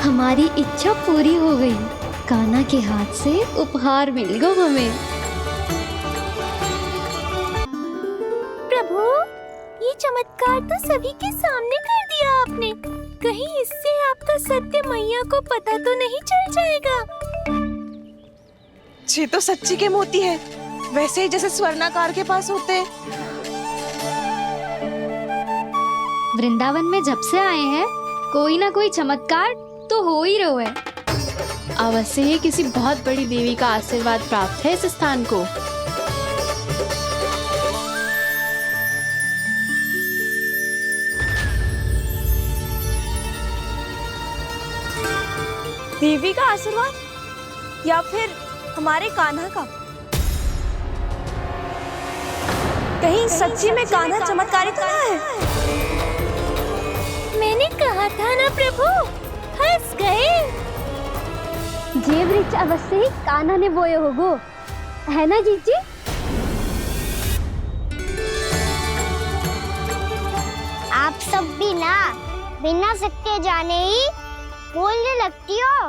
हमारी इच्छा पूरी हो गई। कान्हा के हाथ से उपहार मिल गया हमें। प्रभु, ये चमत्कार तो सभी के सामने कर दिया आपने। कहीं इससे आपका सत्य मैया को पता तो नहीं चल जाएगा? ये तो सच्ची के मोती है, वैसे ही जैसे स्वर्णाकार के पास होते हैं। वृंदावन में जब से आए हैं कोई ना कोई चमत्कार तो हो ही रहा है। अवश्य ही किसी बहुत बड़ी देवी का आशीर्वाद प्राप्त है इस स्थान को। देवी का आशीर्वाद या फिर हमारे कान्हा का? कहीं सच्ची में कान्हा चमत्कारी तो ना है? मैंने कहा था ना प्रभु, हंस गए। ये वृक्ष अवश्य ही कान्हा ने बोए होगो, है ना जीजी? आप सब भी ना बिना सत्य जाने ही बोलने लगती हो।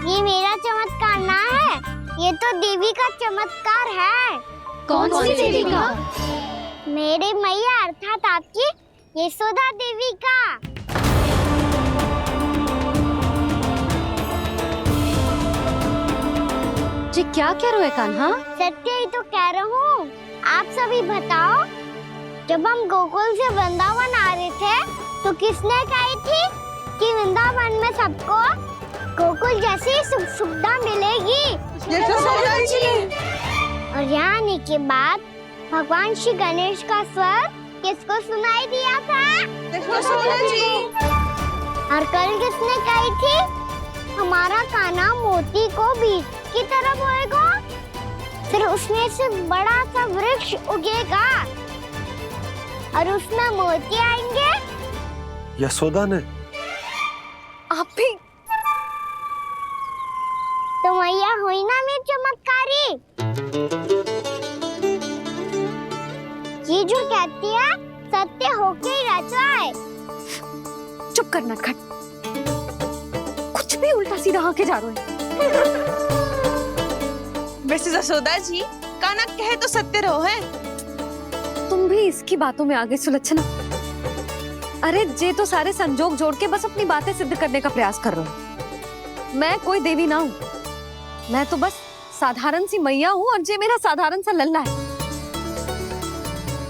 ये मेरा चमत्कार ना है, ये तो देवी का चमत्कार है। कौन सी देवी का? मेरे मैया अर्थात आपकी यशोदा देवी का। जी क्या कह रहे हो कान्हा? सत्य ही तो कह रहा हूँ। आप सभी बताओ, जब हम गोकुल से वृंदावन आ रहे थे तो किसने कही थी कि वृंदावन में सबको गोकुल जैसी सुख सुविधा मिलेगी? यशोदा जी। और यहाँ आने के बाद भगवान श्री गणेश का स्वर किसको सुनाई दिया था? यशोदा जी। और कल किसने कही थी हमारा कान्हा मोती को बीज की तरह बोएगा, फिर उसमें से बड़ा सा वृक्ष उगेगा और उसमें मोती आएंगे? यशोदा ने? आप भी? तो मैया हुई ना मेरी चमत्कारी। ये जो कहती है सत्य होके ही रहता है। चुप कर नटखट, कुछ भी उल्टा सीधा आके जा रहे हैं। वैसे यशोदा जी, कान्हा कहे तो सत्य रहो है। तुम भी इसकी बातों में आगे सुलझना। अरे जे तो सारे संजोग जोड़ के बस अपनी बातें सिद्ध करने का प्रयास कर रहे हो। मैं कोई देवी ना हूँ, मैं तो बस साधारण सी मैया हूँ और जे मेरा साधारण सा लल्ला है।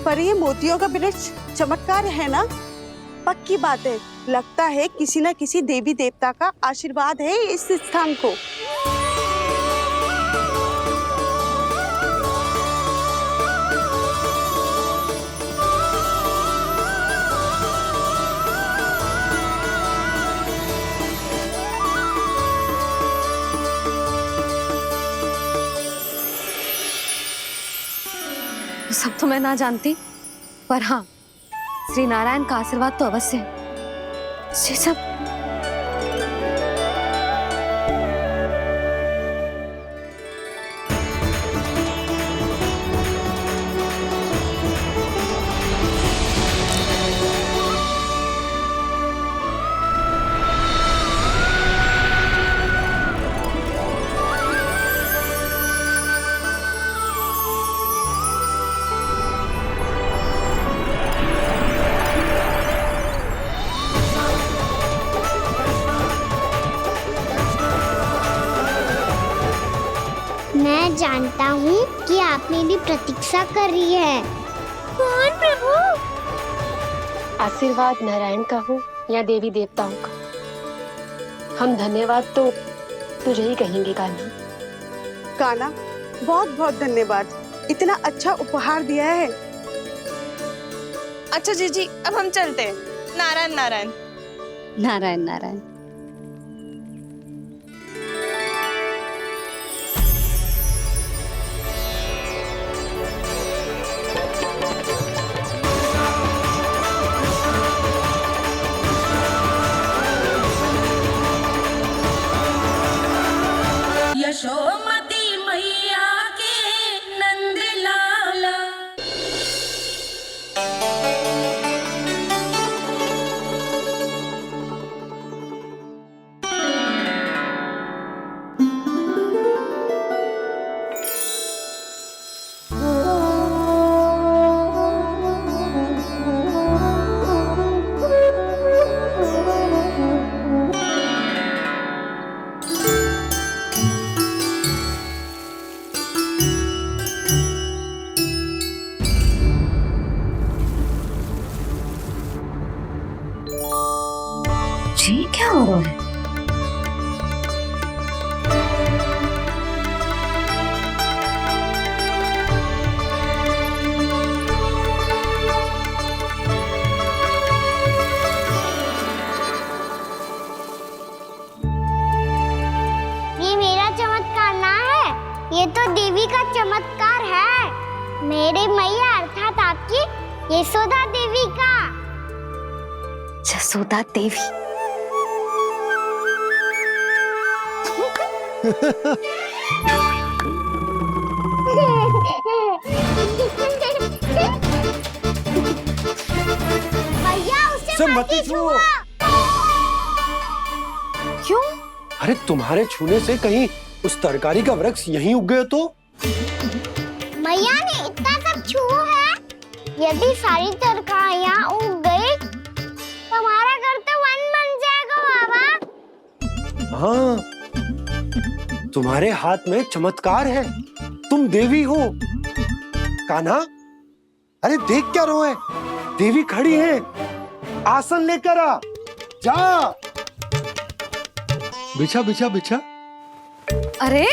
पर ये मोतियों का वृक्ष चमत्कार है ना? पक्की बात है, लगता है किसी न किसी देवी देवता का आशीर्वाद है इस स्थान को। सब तो मैं ना जानती, पर हाँ, श्री नारायण का आशीर्वाद तो अवश्य है। ये सब जानता हूँ कि आप मेरी प्रतीक्षा कर रही है। कौन प्रभु? आशीर्वाद नारायण का हो या देवी देवताओं का, हम धन्यवाद तो तुझे ही कहेंगे कान्हा। कान्हा, बहुत बहुत धन्यवाद, इतना अच्छा उपहार दिया है। अच्छा जीजी, अब हम चलते हैं। नारायण नारायण। नारायण नारायण। यशोमती मैया के नंद लाला। जी क्या हो रहा है? ये मेरा चमत्कार ना है, ये तो देवी का चमत्कार है। मेरे मैया अर्थात आपकी यशोदा देवी का। जसोदा देवी। भैया उसे मत छुओ। क्यों? अरे तुम्हारे छूने से कहीं उस तरकारी का वृक्ष यहीं उग गए तो? मैया ने इतना सब छुआ है, यदि सारी तरकारियां उग गई तो हमारा घर तो वन बन जाएगा बाबा। हाँ, तुम्हारे हाथ में चमत्कार है, तुम देवी हो। कान्हा, अरे देख क्या रो है, देवी खड़ी है, आसन लेकर आ, जा। बिछा बिछा बिछा। अरे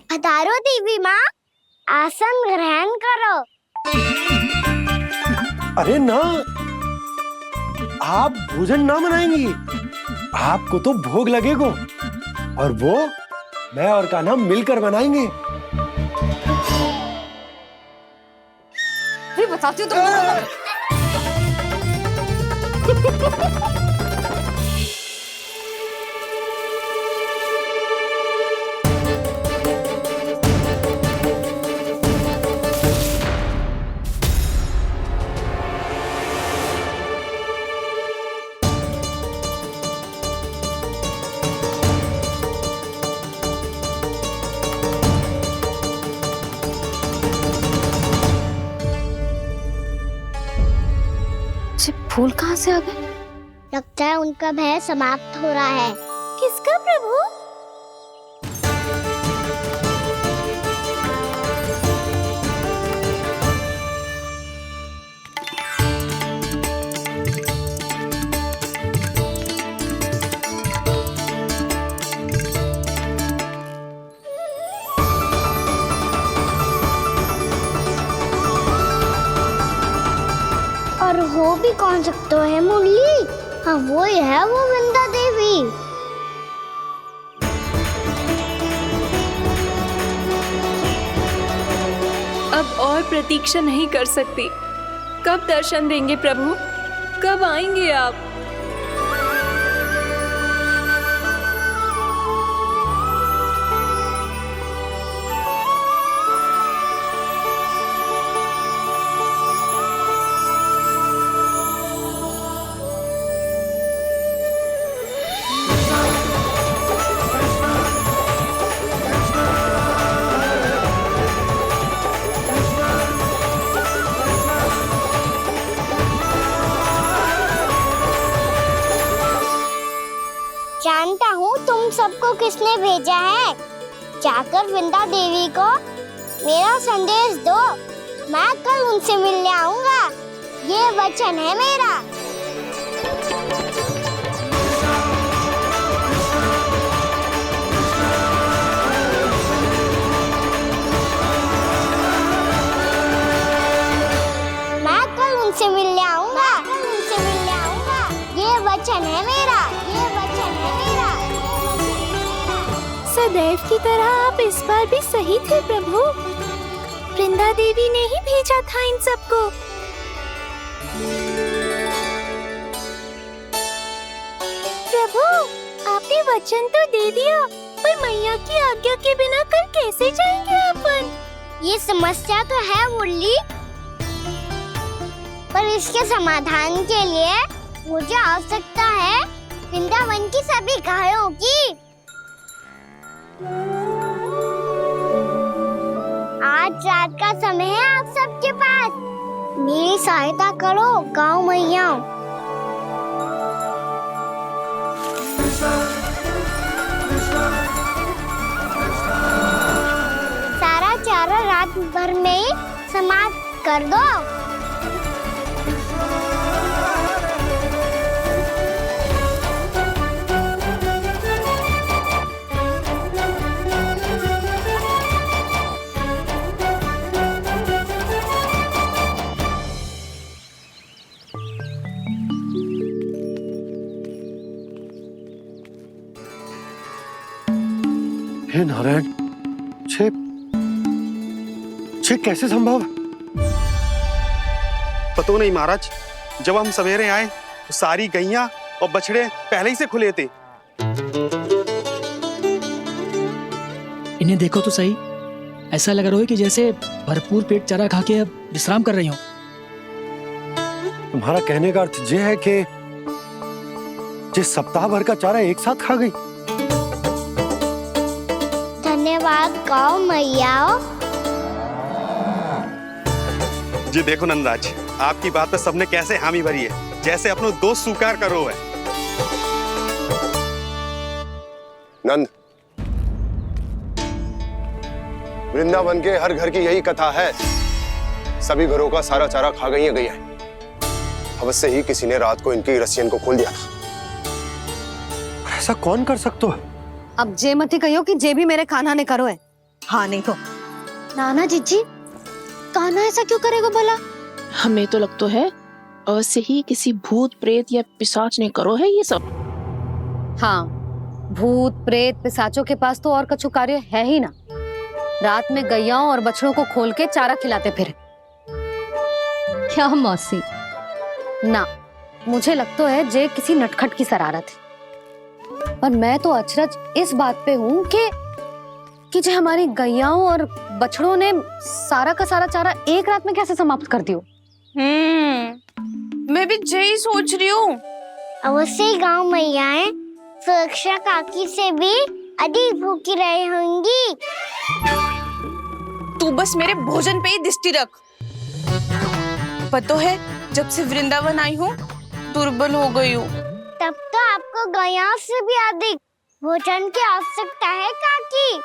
पधारो देवी माँ, आसन ग्रहण करो। अरे ना, आप भोजन ना मनाएंगी, आपको तो भोग लगेगा और वो मैं और कान्हा मिलकर बनाएंगे। भी बताती हूँ तुमको। फूल कहाँ से आ गए? लगता है उनका भय समाप्त हो रहा है। किसका प्रभु? और हो भी कौन सकता है मुरली? हाँ, वो ही है, वो वृंदा देवी। अब और प्रतीक्षा नहीं कर सकती। कब दर्शन देंगे प्रभु? कब आएंगे आप? किसने भेजा है? जाकर वृंदा देवी को मेरा संदेश दो। मैं कल उनसे मिलने आऊंगा, ये वचन है मेरा। मैं कल उनसे मिलने आऊंगा, ये वचन है मेरा, ये वचन है मेरा। सदैव की तरह आप इस बार भी सही थे प्रभु। वृंदा देवी ने ही भेजा था इन सबको। प्रभु, आपने वचन तो दे दिया, पर मैया की आज्ञा के बिना कल कैसे जाएंगे अपन? ये समस्या तो है मुरली, पर इसके समाधान के लिए मुझे आवश्यकता है वृंदावन की सभी गायों की। आज रात का समय है आप सबके पास, मेरी सहायता करो गाँव मैया। सारा चारा रात भर में ही समाप्त कर दो। हे नारायण, छे कैसे संभव? पता नहीं महाराज, जब हम सवेरे आए तो सारी गैया और बछड़े पहले ही से खुले थे। इन्हें देखो तो सही, ऐसा लग रहा है कि जैसे भरपूर पेट चारा खा के अब विश्राम कर रही हो। तुम्हारा कहने का अर्थ ये है कि जिस सप्ताह भर का चारा एक साथ खा गई। धन्यवाद गाँव मैया। जी देखो नंदराज, आपकी बात पे सबने कैसे हामी भरी है, जैसे अपनो दोस्त स्वीकार करो है। नंद, वृंदावन के हर घर की यही कथा है, सभी घरों का सारा चारा खा गई है गैया। अवश्य ही किसी ने रात को इनकी रस्सियन को खोल दिया था। ऐसा कौन कर सकता है? अब जे मत ही कहियो कि जे भी मेरे कान्हा ने करो है। हाँ नहीं तो नाना जीजी, कान्हा ऐसा क्यों करेगा भला? हमें तो लगता है अवश्य ही किसी भूत प्रेत या पिशाच ने करो है ये सब। हाँ, भूत प्रेत पिशाचों के पास तो और कछु कार्य है ही ना। रात में गैयाओं और बछड़ों को खोल के चारा खिलाते फिर। क्या मौसी? ना, मुझे लगता है जे किसी नटखट की शरारत है। पर मैं तो अचरज इस बात पे हूँ कि जो हमारी गैयाओं और बछड़ों ने सारा का सारा चारा एक रात में कैसे समाप्त कर दियो। मैं भी यही सोच रही हूँ। अवश्य ही गाँव मैयाएं सुरक्षा काकी से भी अधिक भूखी रही होंगी। तू बस मेरे भोजन पे ही दृष्टि रख। पता है, जब से वृंदावन आई हूँ दुर्बल हो गई हूँ। तब तो आपको गैयाओं से भी अधिक भोजन की आवश्यकता है काकी।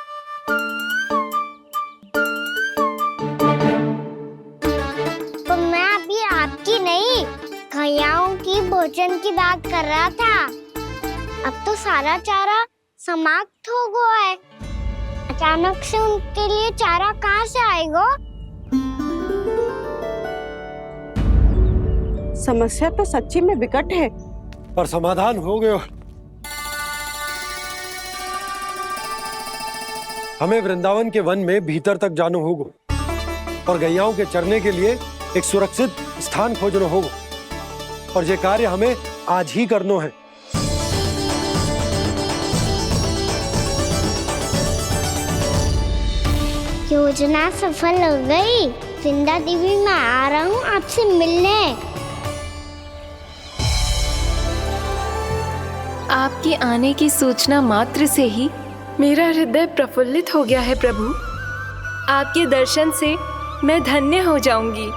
तो मैं अभी आपकी नहीं, गैयाओं की भोजन की बात कर रहा था। अब तो सारा चारा समाप्त हो गया है, अचानक से उनके लिए चारा कहाँ से आएगा? समस्या तो सच्ची में विकट है, पर समाधान हो गया। हमें वृंदावन के वन में भीतर तक जाना होगा और गैयाओं के चरने के लिए एक सुरक्षित स्थान खोजना होगा, और ये कार्य हमें आज ही करना है। योजना सफल हो गई। वृंदा देवी, मैं आ रहा हूँ आपसे मिलने। आपके आने की सूचना मात्र से ही मेरा हृदय प्रफुल्लित हो गया है प्रभु। आपके दर्शन से मैं धन्य हो जाऊंगी।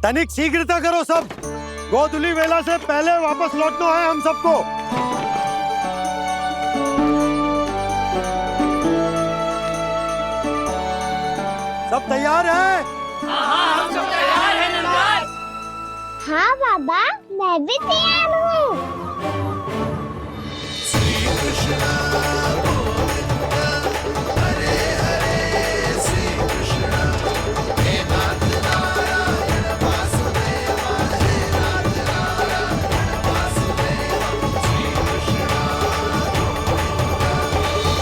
तनिक शीघ्रता करो सब, गोधुली वेला से पहले वापस लौटना है हम सबको। सब तैयार है? हाँ, हम सब तैयार हैं नंदराज। हाँ बाबा, मैं भी तैयार हूँ।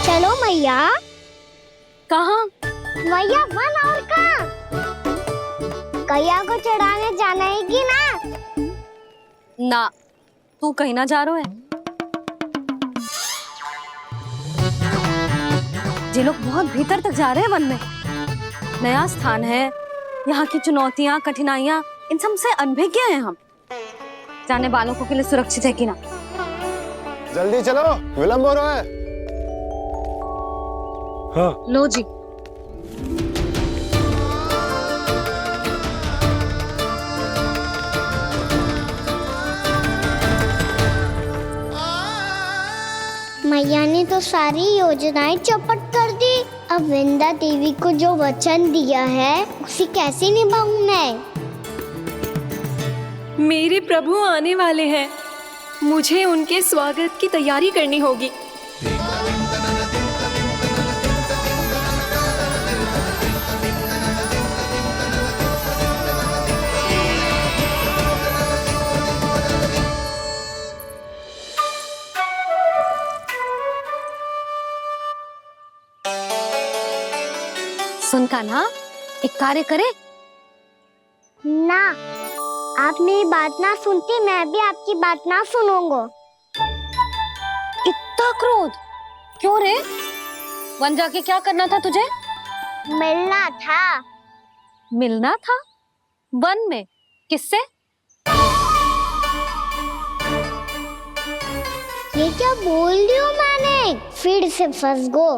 चलो मैया। कहाँ? मैया वन और कहाँ? कैया को चढ़ाने जाना है कि ना? ना, तू कहीं ना जा रहा है। ये लोग बहुत भीतर तक जा रहे हैं वन में। नया स्थान है, यहाँ की चुनौतियाँ, कठिनाइयाँ, इन सब से अनभिज्ञ हैं हम। जाने वालों के लिए सुरक्षित है कि ना? जल्दी चलो, विलंब हो रहा है। हाँ। लो जी। मैया ने तो सारी योजनाएं चौपट कर दी। अब वृंदा देवी को जो वचन दिया है उसे कैसे निभाऊं मैं? मेरे प्रभु आने वाले हैं, मुझे उनके स्वागत की तैयारी करनी होगी। सुन कान्हा, एक कार्य करे? ना, आप मेरी बात ना सुनते, मैं भी आपकी बात ना सुनूंगा। इतना क्रोध क्यों रे? वन जाके क्या करना था तुझे? मिलना था। मिलना था? वन में? किससे? ये क्या बोल रही हूँ मैंने? फिर से फंस गो।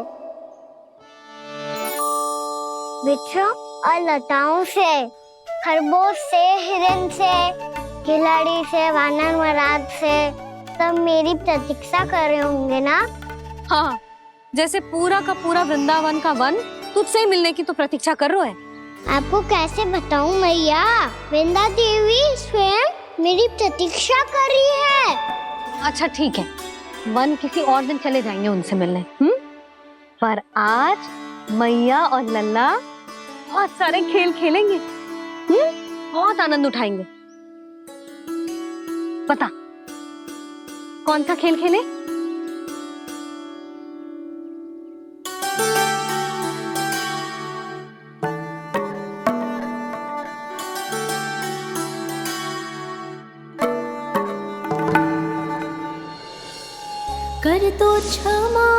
वृक्षों और लताओं से, खरगोश से, हिरन से, खिलाड़ी से, वानर महाराज से, सब मेरी प्रतीक्षा कर रहे होंगे ना? हाँ, जैसे पूरा का पूरा वृंदावन का वन तुझसे ही मिलने की तो प्रतीक्षा कर रहा है। आपको कैसे बताऊं मैया? वृंदा देवी स्वयं मेरी प्रतीक्षा कर रही है। अच्छा ठीक है, वन किसी और दिन चले जाएंगे उनसे मिलने। पर आज मैया और लल्ला बहुत सारे खेल खेलेंगे। बहुत आनंद उठाएंगे। पता कौन सा खेल खेले? कर दो क्षमा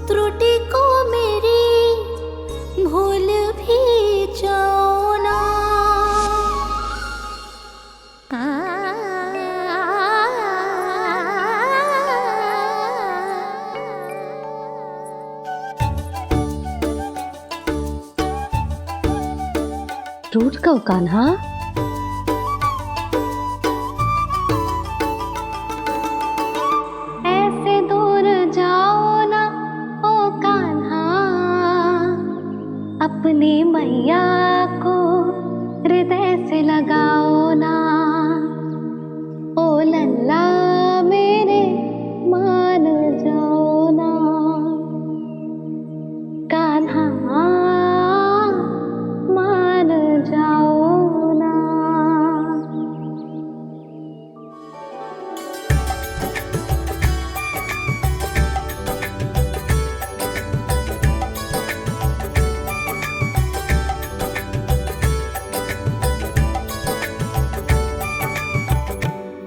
त्रुटि को मेरी, भूल भी जाओ ना। टूट गो कान्हा। ऐसे दूर जाओ ना ओ कान्हा, अपनी मैया को हृदय से लगाओ ना। ओ लल्ला मेरे मान जाओ ना, कान्हा मान जाओ ना।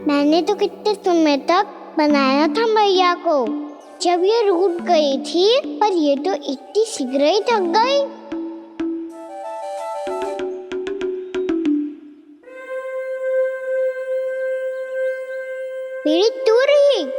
मैंने तो कितने समय तक बनाया था मैया को, जब ये रूठ गई थी, पर ये तो इतनी शीघ्र ही थक गई। मेरी तुरही।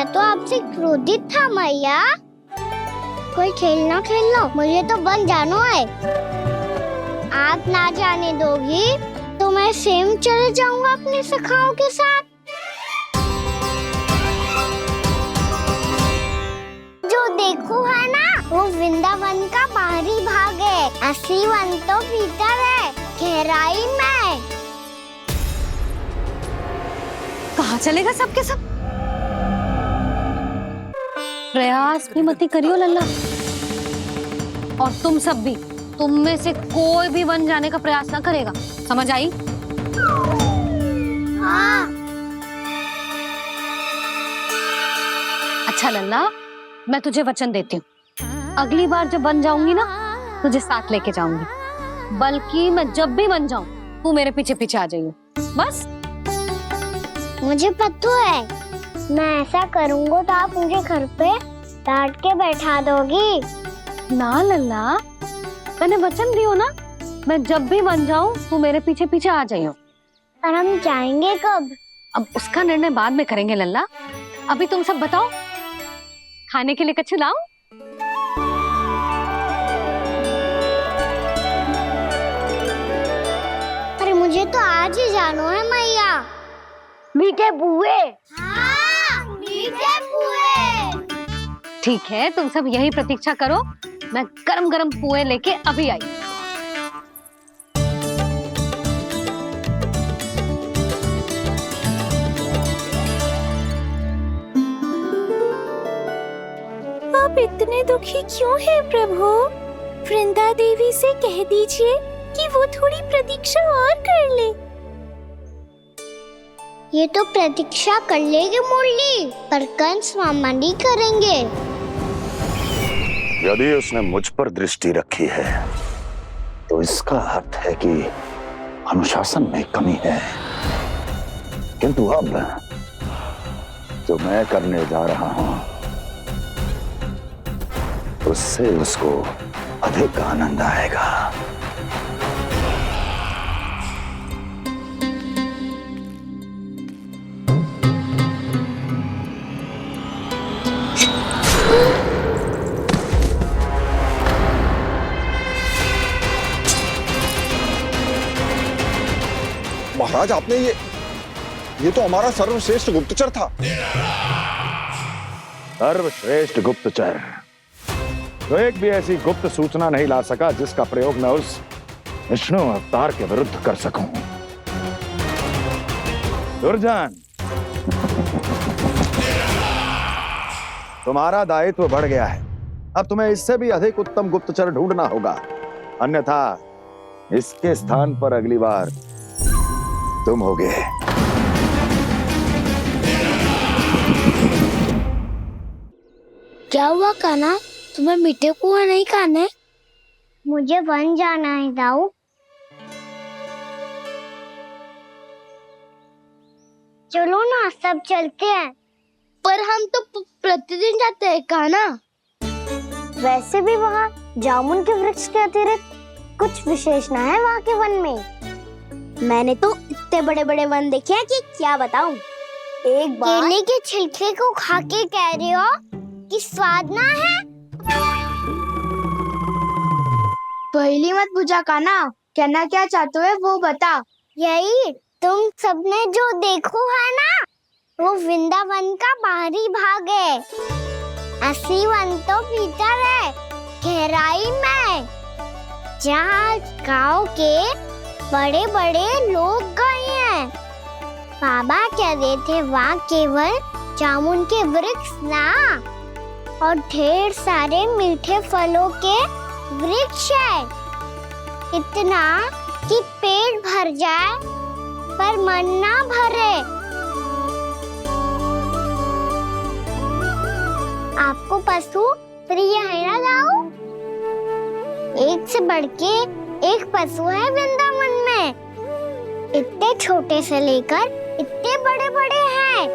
मैं तो आपसे क्रोधित था मैया। कोई खेलना खेल लो, मुझे तो बन जाना है। आप ना जाने दोगी तो मैं स्वयं चले जाऊंगा अपने सखाओं के साथ। जो देखो है ना, वो वृंदावन का बाहरी भाग है। असली वन तो भीतर है, गहराई में। कहाँ चलेगा सबके सब? प्रयास भी मत करियो लल्ला। और तुम सब भी, तुम में से कोई भी वन जाने का प्रयास ना करेगा, समझ आई? हाँ। अच्छा लल्ला, मैं तुझे वचन देती हूँ, अगली बार जब बन जाऊंगी ना, तुझे साथ लेके जाऊंगी। बल्कि मैं जब भी बन जाऊं, तू मेरे पीछे पीछे आ जाइए, बस। मुझे पता है, मैं ऐसा करूंगा तो आप मुझे घर पे डांट के बैठा दोगी। ना लल्ला, मैंने वचन दियो ना, मैं जब भी बन जाऊं, तू मेरे पीछे पीछे आ जाइयो। और हम जाएंगे कब? अब उसका निर्णय बाद में करेंगे लल्ला। अभी तुम सब बताओ, खाने के लिए कुछ लाऊं? अरे मुझे तो आज ही जाना है मैया। मीठे बुए। हाँ, मीठे बुए। ठीक है, तुम सब यही प्रतीक्षा करो, मैं गरम गरम पुए लेके अभी आई। आप इतने दुखी क्यों हैं प्रभु? वृंदा देवी से कह दीजिए कि वो थोड़ी प्रतीक्षा और कर ले। ये तो प्रतीक्षा कर लेगी मुरली, पर कंस मामा नहीं करेंगे। यदि उसने मुझ पर दृष्टि रखी है, तो इसका अर्थ है कि अनुशासन में कमी है। किंतु अब जो मैं करने जा रहा हूं, उससे उसको अधिक आनंद आएगा। महाराज, आपने ये तो हमारा सर्वश्रेष्ठ गुप्तचर था। सर्वश्रेष्ठ गुप्तचर तो एक भी ऐसी गुप्त सूचना नहीं ला सका जिसका प्रयोग मैं उस विष्णु अवतार के विरुद्ध कर सकूं। दुर्जन, तुम्हारा दायित्व बढ़ गया है। अब तुम्हें इससे भी अधिक उत्तम गुप्तचर ढूंढना होगा, अन्यथा इसके स्थान पर अगली बार तुम होगे। क्या हुआ कान्हा, तुम्हें मीठे पुआ नहीं खाने? मुझे वन जाना है दाऊ। चलो ना, सब चलते हैं। पर हम तो प्रतिदिन जाते हैं कान्हा। वैसे भी वहाँ जामुन के वृक्ष के अतिरिक्त कुछ विशेष ना है वहाँ के वन में। मैंने तो इतने बड़े बड़े वन देखे हैं कि क्या बताऊं। एक बार केले के छिलके को खा के कह रहे हो कि स्वाद ना है? पहली मत पूछा कान्हा, कहना क्या चाहते हो वो बता। यही तुम सबने जो देखो है ना, वो वृंदावन का बाहरी भाग है। असली वन तो भीतर है, गहराई में, जहाँ गाँव के बड़े बड़े लोग गए हैं। बाबा कह रहे थे वहाँ केवल जामुन के वृक्ष ना, और ढेर सारे मीठे फलों के वृक्ष है। इतना कि पेट भर जाए पर मन ना भरे। आपको पशु प्रिय है ना दाऊ? एक से बढ़ के एक पशु है वृंदावन में। इतने छोटे से लेकर इतने बड़े बड़े हैं।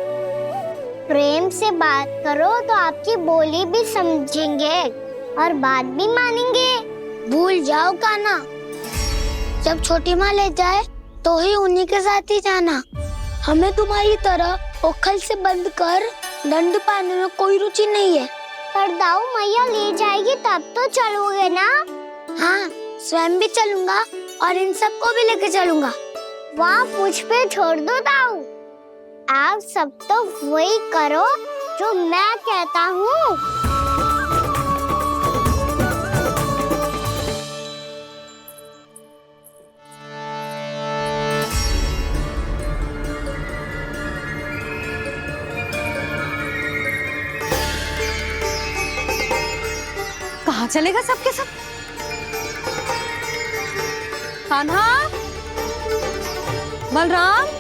प्रेम से बात करो तो आपकी बोली भी समझेंगे और बात भी मानेंगे। भूल जाओ कान्हा, जब छोटी माँ ले जाए तो ही उन्हीं के साथ ही जाना। हमें तुम्हारी तरह ओखल से बंद कर दंड पाने में कोई रुचि नहीं है। पर दाऊ मैया ले जाएगी तब तो चलोगे ना? हाँ, स्वयं भी चलूंगा और इन सबको भी लेके चलूंगा। वहाँ मुझ पे छोड़ दो दाऊ। आप सब तो वही करो जो मैं कहता हूँ। कहाँ चलेगा सबके सब? कान्हा, बलराम,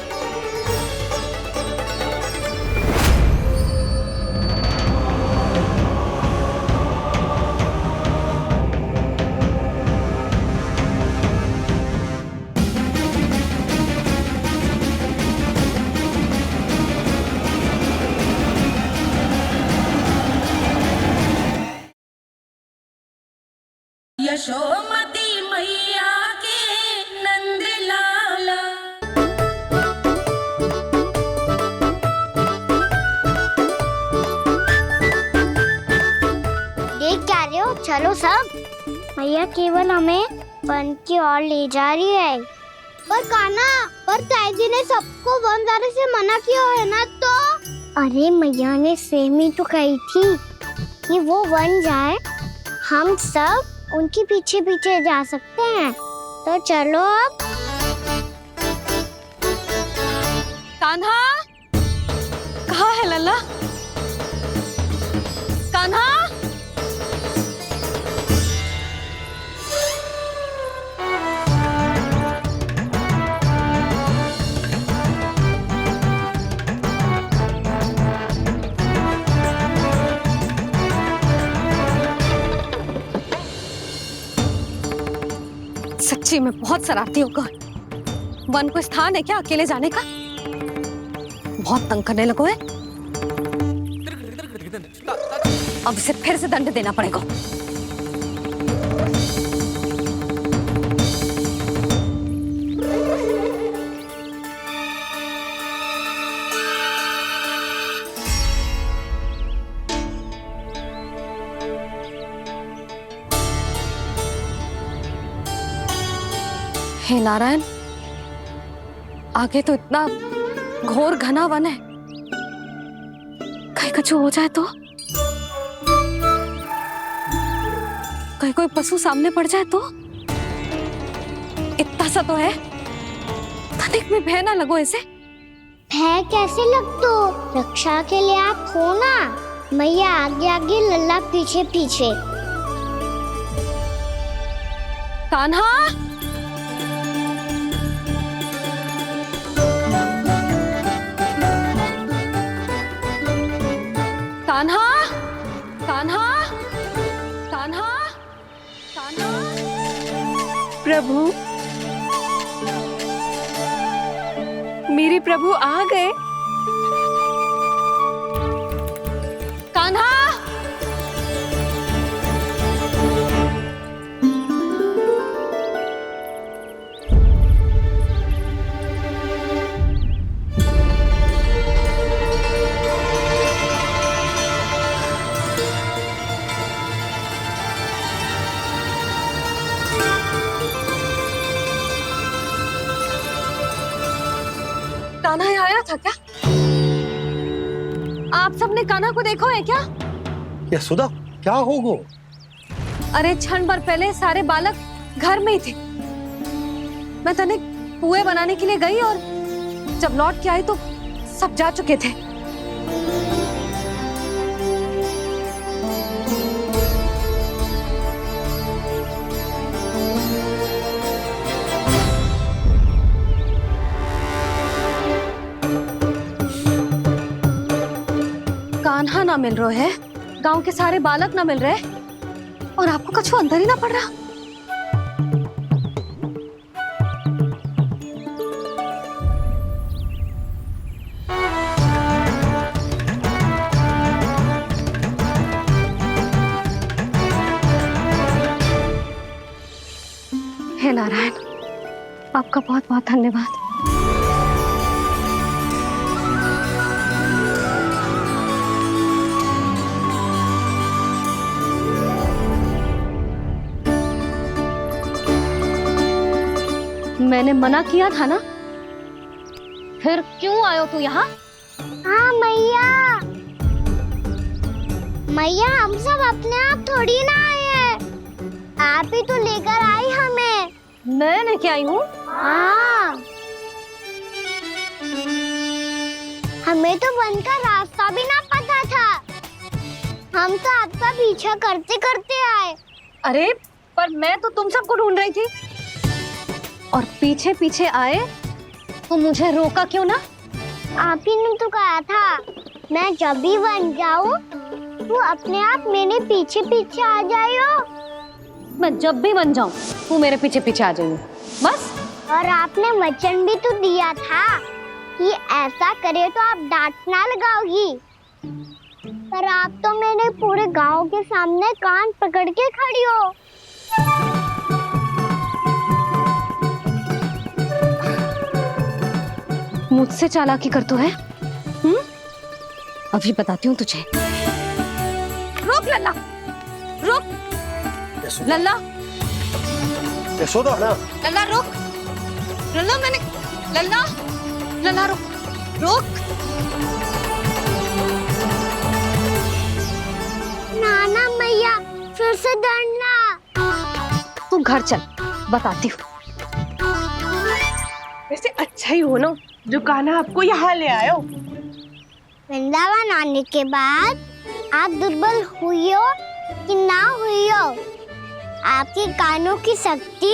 यशोमती मैया के नंद लाला। देख क्या रहे हो? चलो सब। मैया केवल हमें वन की ओर ले जा रही है। पर कान्हा, पर ताईजी ने सबको वन जाने से मना किया है ना तो? अरे मैया ने सेम ही तो कही थी कि वो वन जाए, हम सब उनके पीछे पीछे जा सकते हैं। तो चलो अब। कान्हा, कहाँ है लल्ला? कान्हा, सच्ची में बहुत शरारती होगा। वन को स्थान है क्या अकेले जाने का? बहुत तंग करने लगो है। अब इसे फिर से दंड देना पड़ेगा। हे नारायण, आगे तो इतना घोर घना वन है, कहीं कुछ हो जाए तो? कहीं कोई पशु सामने पड़ जाए तो? इतना सा तो है, तनिक में भय ना लगो इसे। भय कैसे लग तो? रक्षा के लिए आप हो ना। मैया आगे आगे, लल्ला पीछे पीछे। कान्हा, कान्हा, कान्हा, कान्हा, कान्हा। प्रभु, मेरे प्रभु आ गए। कान्हा, कान्हा आया था क्या? आप सबने कान्हा को देखो है क्या? यशोदा, क्या होगो? अरे क्षण भर पहले सारे बालक घर में ही थे। मैं तनिक पुए बनाने के लिए गई और जब लौट के आई तो सब जा चुके थे। कान्हा ना मिल रहा है, गांव के सारे बालक ना मिल रहे, और आपको कछु अंदर ही ना पड़ रहा। हे नारायण, आपका बहुत बहुत धन्यवाद। मैंने मना किया था ना, फिर क्यों आयो तू यहाँ? हाँ मैया, मैया हम सब अपने आप थोड़ी ना आए हैं, आप ही तो लेकर आई हमें। मैं लेके आई हूँ? हाँ, हमें तो वन का रास्ता भी ना पता था, हम तो आपका पीछा करते करते आए। अरे पर मैं तो तुम सबको ढूंढ रही थी, और पीछे पीछे आए तो मुझे रोका क्यों ना? आप ही ने तो कहा था मैं जब भी बन जाऊं तू अपने आप मेरे पीछे पीछे आ जाइयो। मैं जब भी बन जाऊं तू मेरे पीछे पीछे आ जाइयो, बस। और आपने वचन भी तो दिया था कि ऐसा करे तो आप डांट ना लगाओगी, पर आप तो मेरे पूरे गांव के सामने कान पकड़ के खड़ी हो। मुझसे चालाकी कर तो है? अभी बताती हूँ तुझे। रुक लल्ला, रुक लल्ला, यशोदा ना, लल्ला रुक, लल्ला मैंने, लल्ला, लल्ला रुक, रुक। नाना मैया फिर से डरना। तू घर चल, बताती हूँ। वैसे अच्छा ही हो ना जो कान्हा आपको यहाँ ले आयो। वृंदावन आने के बाद आप दुर्बल हुई हो कि ना हुई हो, आपके कानों की शक्ति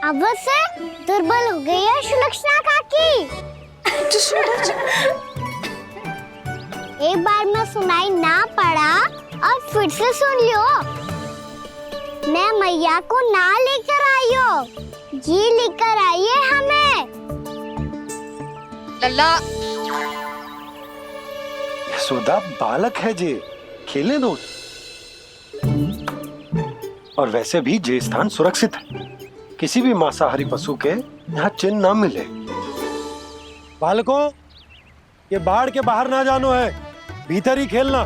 अब से दुर्बल हो गई है सुलक्षणा काकी। एक बार में सुनाई ना पड़ा और फिर से सुन लियो। मैं मैया को ना लेकर आई हो, जी लेकर आई है हमें। लल्ला, यशोदा बालक है जे, खेले दो। और वैसे भी जे स्थान सुरक्षित है, किसी भी मांसाहारी पशु के यहाँ चिन्ह ना मिले। बालकों, ये बाढ़ के बाहर ना जानो है, भीतर ही खेलना।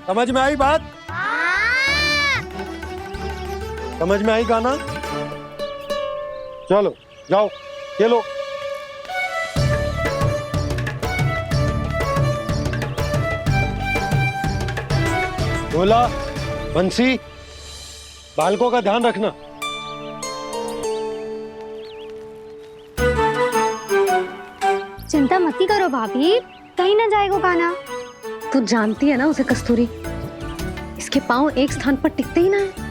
समझ में आई बात? समझ में आई गाना? चलो जाओ खेलो। भोला, बंसी, बालकों का ध्यान रखना। चिंता मत करो भाभी, कहीं ना जाएगा कान्हा। तू जानती है ना उसे कस्तूरी, इसके पांव एक स्थान पर टिकते ही ना है।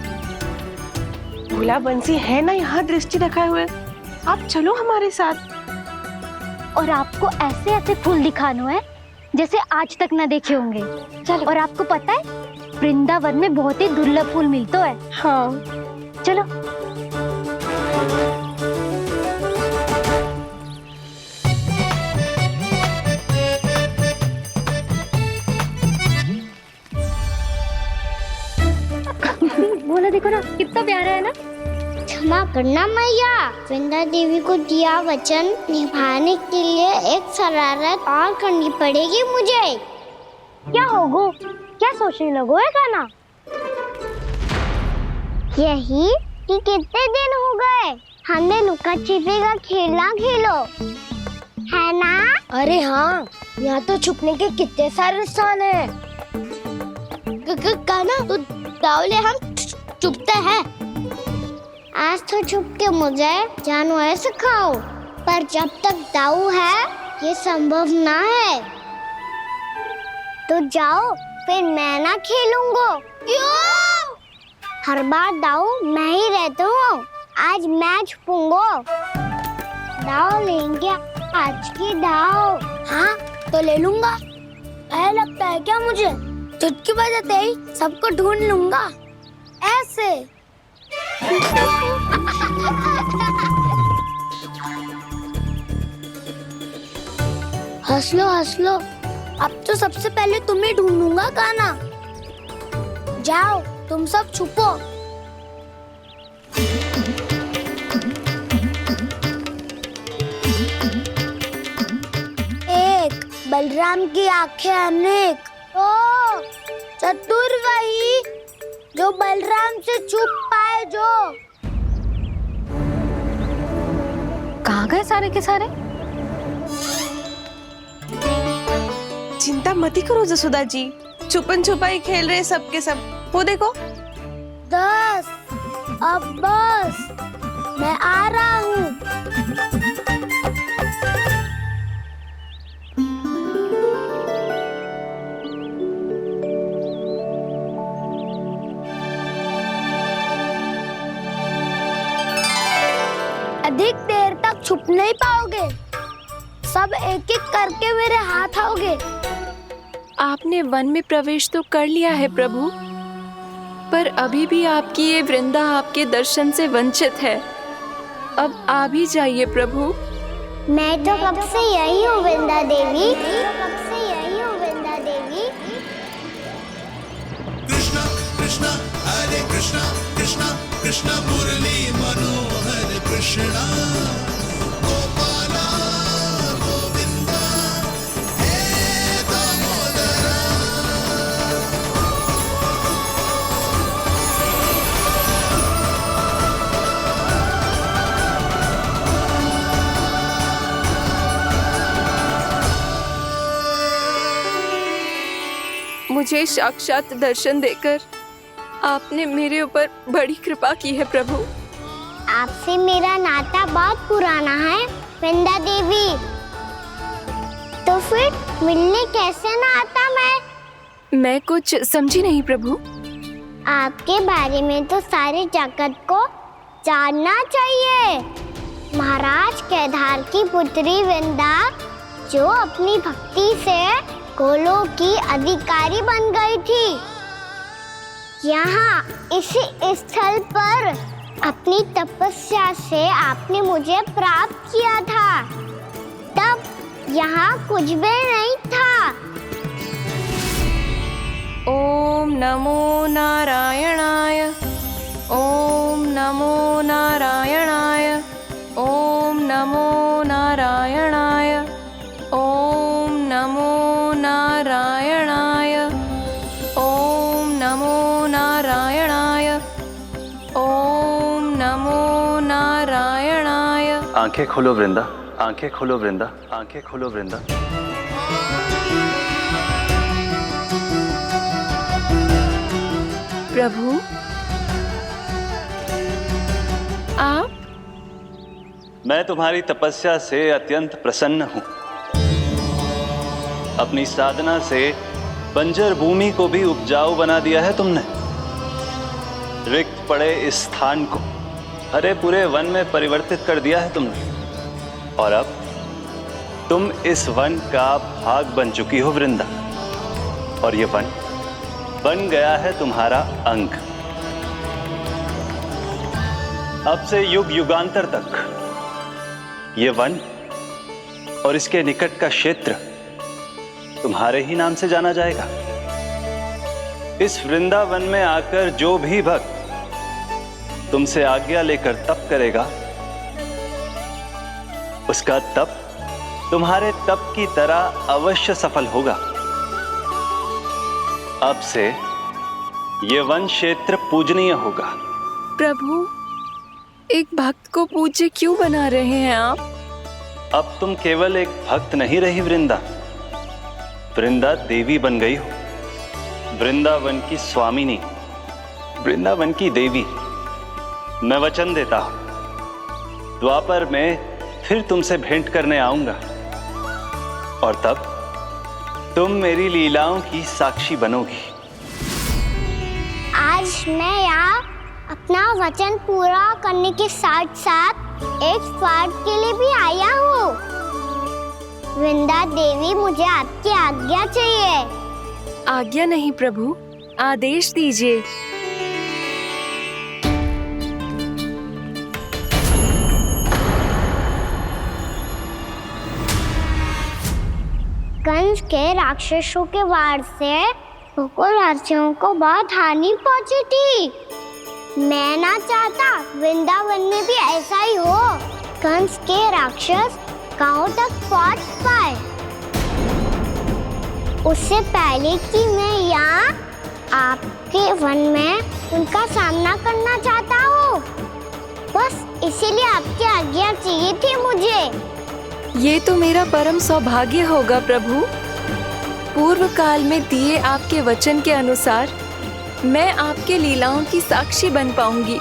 भोला बंसी है ना यहाँ दृष्टि रखाए हुए, आप चलो हमारे साथ। और आपको ऐसे ऐसे फूल दिखानो है जैसे आज तक न देखे होंगे। चलो। और आपको पता है वृंदावन में बहुत ही दुर्लभ फूल मिलते हैं। हाँ चलो। बोला देखो ना कितना प्यारा है ना। क्षमा करना मैया, वृंदा देवी को दिया वचन निभाने के लिए एक शरारत और करनी पड़ेगी मुझे। क्या होगो? क्या सोचने लगो है कान्हा? यही कि कितने दिन हो गए हमने लुका छिपी का खेलना खेलो, है ना? अरे हाँ, यहाँ तो छुपने के कितने सारे स्थान है। कान्हा तो दावले हम छुपते हैं। आज तो छुप के मुझे जानवर सिखाओ, पर जब तक दाऊ है ये संभव ना है। तो जाओ, फिर मैं ना खेलूंगा। क्यों? हर बार दाऊ मैं ही रहता हूँ, आज मैं छुपूंगा। दाऊ लेंगे आज की दाऊ। हाँ तो ले लूंगा। ऐसा लगता है क्या मुझे? चुटकी बजाते ही सबको ढूंढ लूंगा ऐसे। हंस लो, अब तो सबसे पहले तुम्हें ढूंढूंगा कान्हा। जाओ तुम सब छुपो। एक बलराम की आंखें अनेक। ओ चतुर वही जो बलराम से छुप पाए। जो कहाँ कहाँ गए सारे के सारे? चिंता मत करो जसोदा जी, छुपन छुपाई खेल रहे सब के सब। वो देखो। 10 अब बस, मैं आ रहा हूँ। अधिक देर तक छुप नहीं पाओगे, सब एक एक करके मेरे हाथ आओगे। आपने वन में प्रवेश तो कर लिया है प्रभु, पर अभी भी आपकी ये वृंदा आपके दर्शन से वंचित है। अब आ भी जाइए प्रभु। मैं तो कब से यही हूँ वृंदा देवी, कब से यही हूँ वृंदा देवी। कृष्णा कृष्णा हरे कृष्णा, कृष्णा कृष्णा मुरली मनोहर कृष्णा, गोपाला गोविंदा हे दामोदरा। मुझे साक्षात दर्शन देकर आपने मेरे ऊपर बड़ी कृपा की है प्रभु। आपसे मेरा नाता बहुत पुराना है वृंदा देवी, तो फिर मिलने कैसे ना आता मैं कुछ समझी नहीं प्रभु। आपके बारे में तो सारे जगत को जानना चाहिए। महाराज केदार की पुत्री वृंदा, जो अपनी भक्ति से गोलों की अधिकारी बन गई थी, यहाँ इसी स्थल पर अपनी तपस्या से आपने मुझे प्राप्त किया था। तब यहाँ कुछ भी नहीं था। ओम नमो नारायणाय, ओम नमो नारायणाय, ओम नमो नारायणाय, ओम नमो नारायणाय, ओम नमो नारायणाय, ओम नमो नारायणाय। आंखें खोलो वृंदा, आंखें खोलो वृंदा, आंखें खोलो वृंदा। प्रभु आप? मैं तुम्हारी तपस्या से अत्यंत प्रसन्न हूं। अपनी साधना से बंजर भूमि को भी उपजाऊ बना दिया है तुमने। रिक्त पड़े इस स्थान को हरे पूरे वन में परिवर्तित कर दिया है तुमने, और अब तुम इस वन का भाग बन चुकी हो वृंदा, और ये वन बन गया है तुम्हारा अंग। अब से युग युगांतर तक ये वन और इसके निकट का क्षेत्र तुम्हारे ही नाम से जाना जाएगा। इस वृंदावन में आकर जो भी भक्त तुमसे आज्ञा लेकर तप करेगा, उसका तप तुम्हारे तप की तरह अवश्य सफल होगा। अब से ये वन क्षेत्र पूजनीय होगा। प्रभु, एक भक्त को पूज्य क्यों बना रहे हैं आप? अब तुम केवल एक भक्त नहीं रही वृंदा, वृंदा देवी बन गई हो। वृंदावन की स्वामिनी, वृंदावन की देवी। मैं वचन देता हूं, द्वापर में फिर तुमसे भेंट करने आऊंगा, और तब तुम मेरी लीलाओं की साक्षी बनोगी। आज मैं यहाँ अपना वचन पूरा करने के साथ साथ एक स्वार्थ के लिए भी आया हूँ। वृंदा देवी, मुझे आपकी आज्ञा चाहिए। आज्ञा नहीं प्रभु, आदेश दीजिए। कंस के राक्षसों के वार से गोकुलवासियों को बहुत हानि पहुंची थी। मैं ना चाहता वृंदावन में भी ऐसा ही हो। कंस के राक्षस गांव तक पहुंच पाए, उससे पहले कि मैं यहाँ आपके वन में उनका सामना करना चाहता हूँ। बस इसीलिए आपकी आज्ञा चाहिए थी मुझे। ये तो मेरा परम सौभाग्य होगा प्रभु। पूर्व काल में दिए आपके वचन के अनुसार मैं आपके लीलाओं की साक्षी बन पाऊंगी।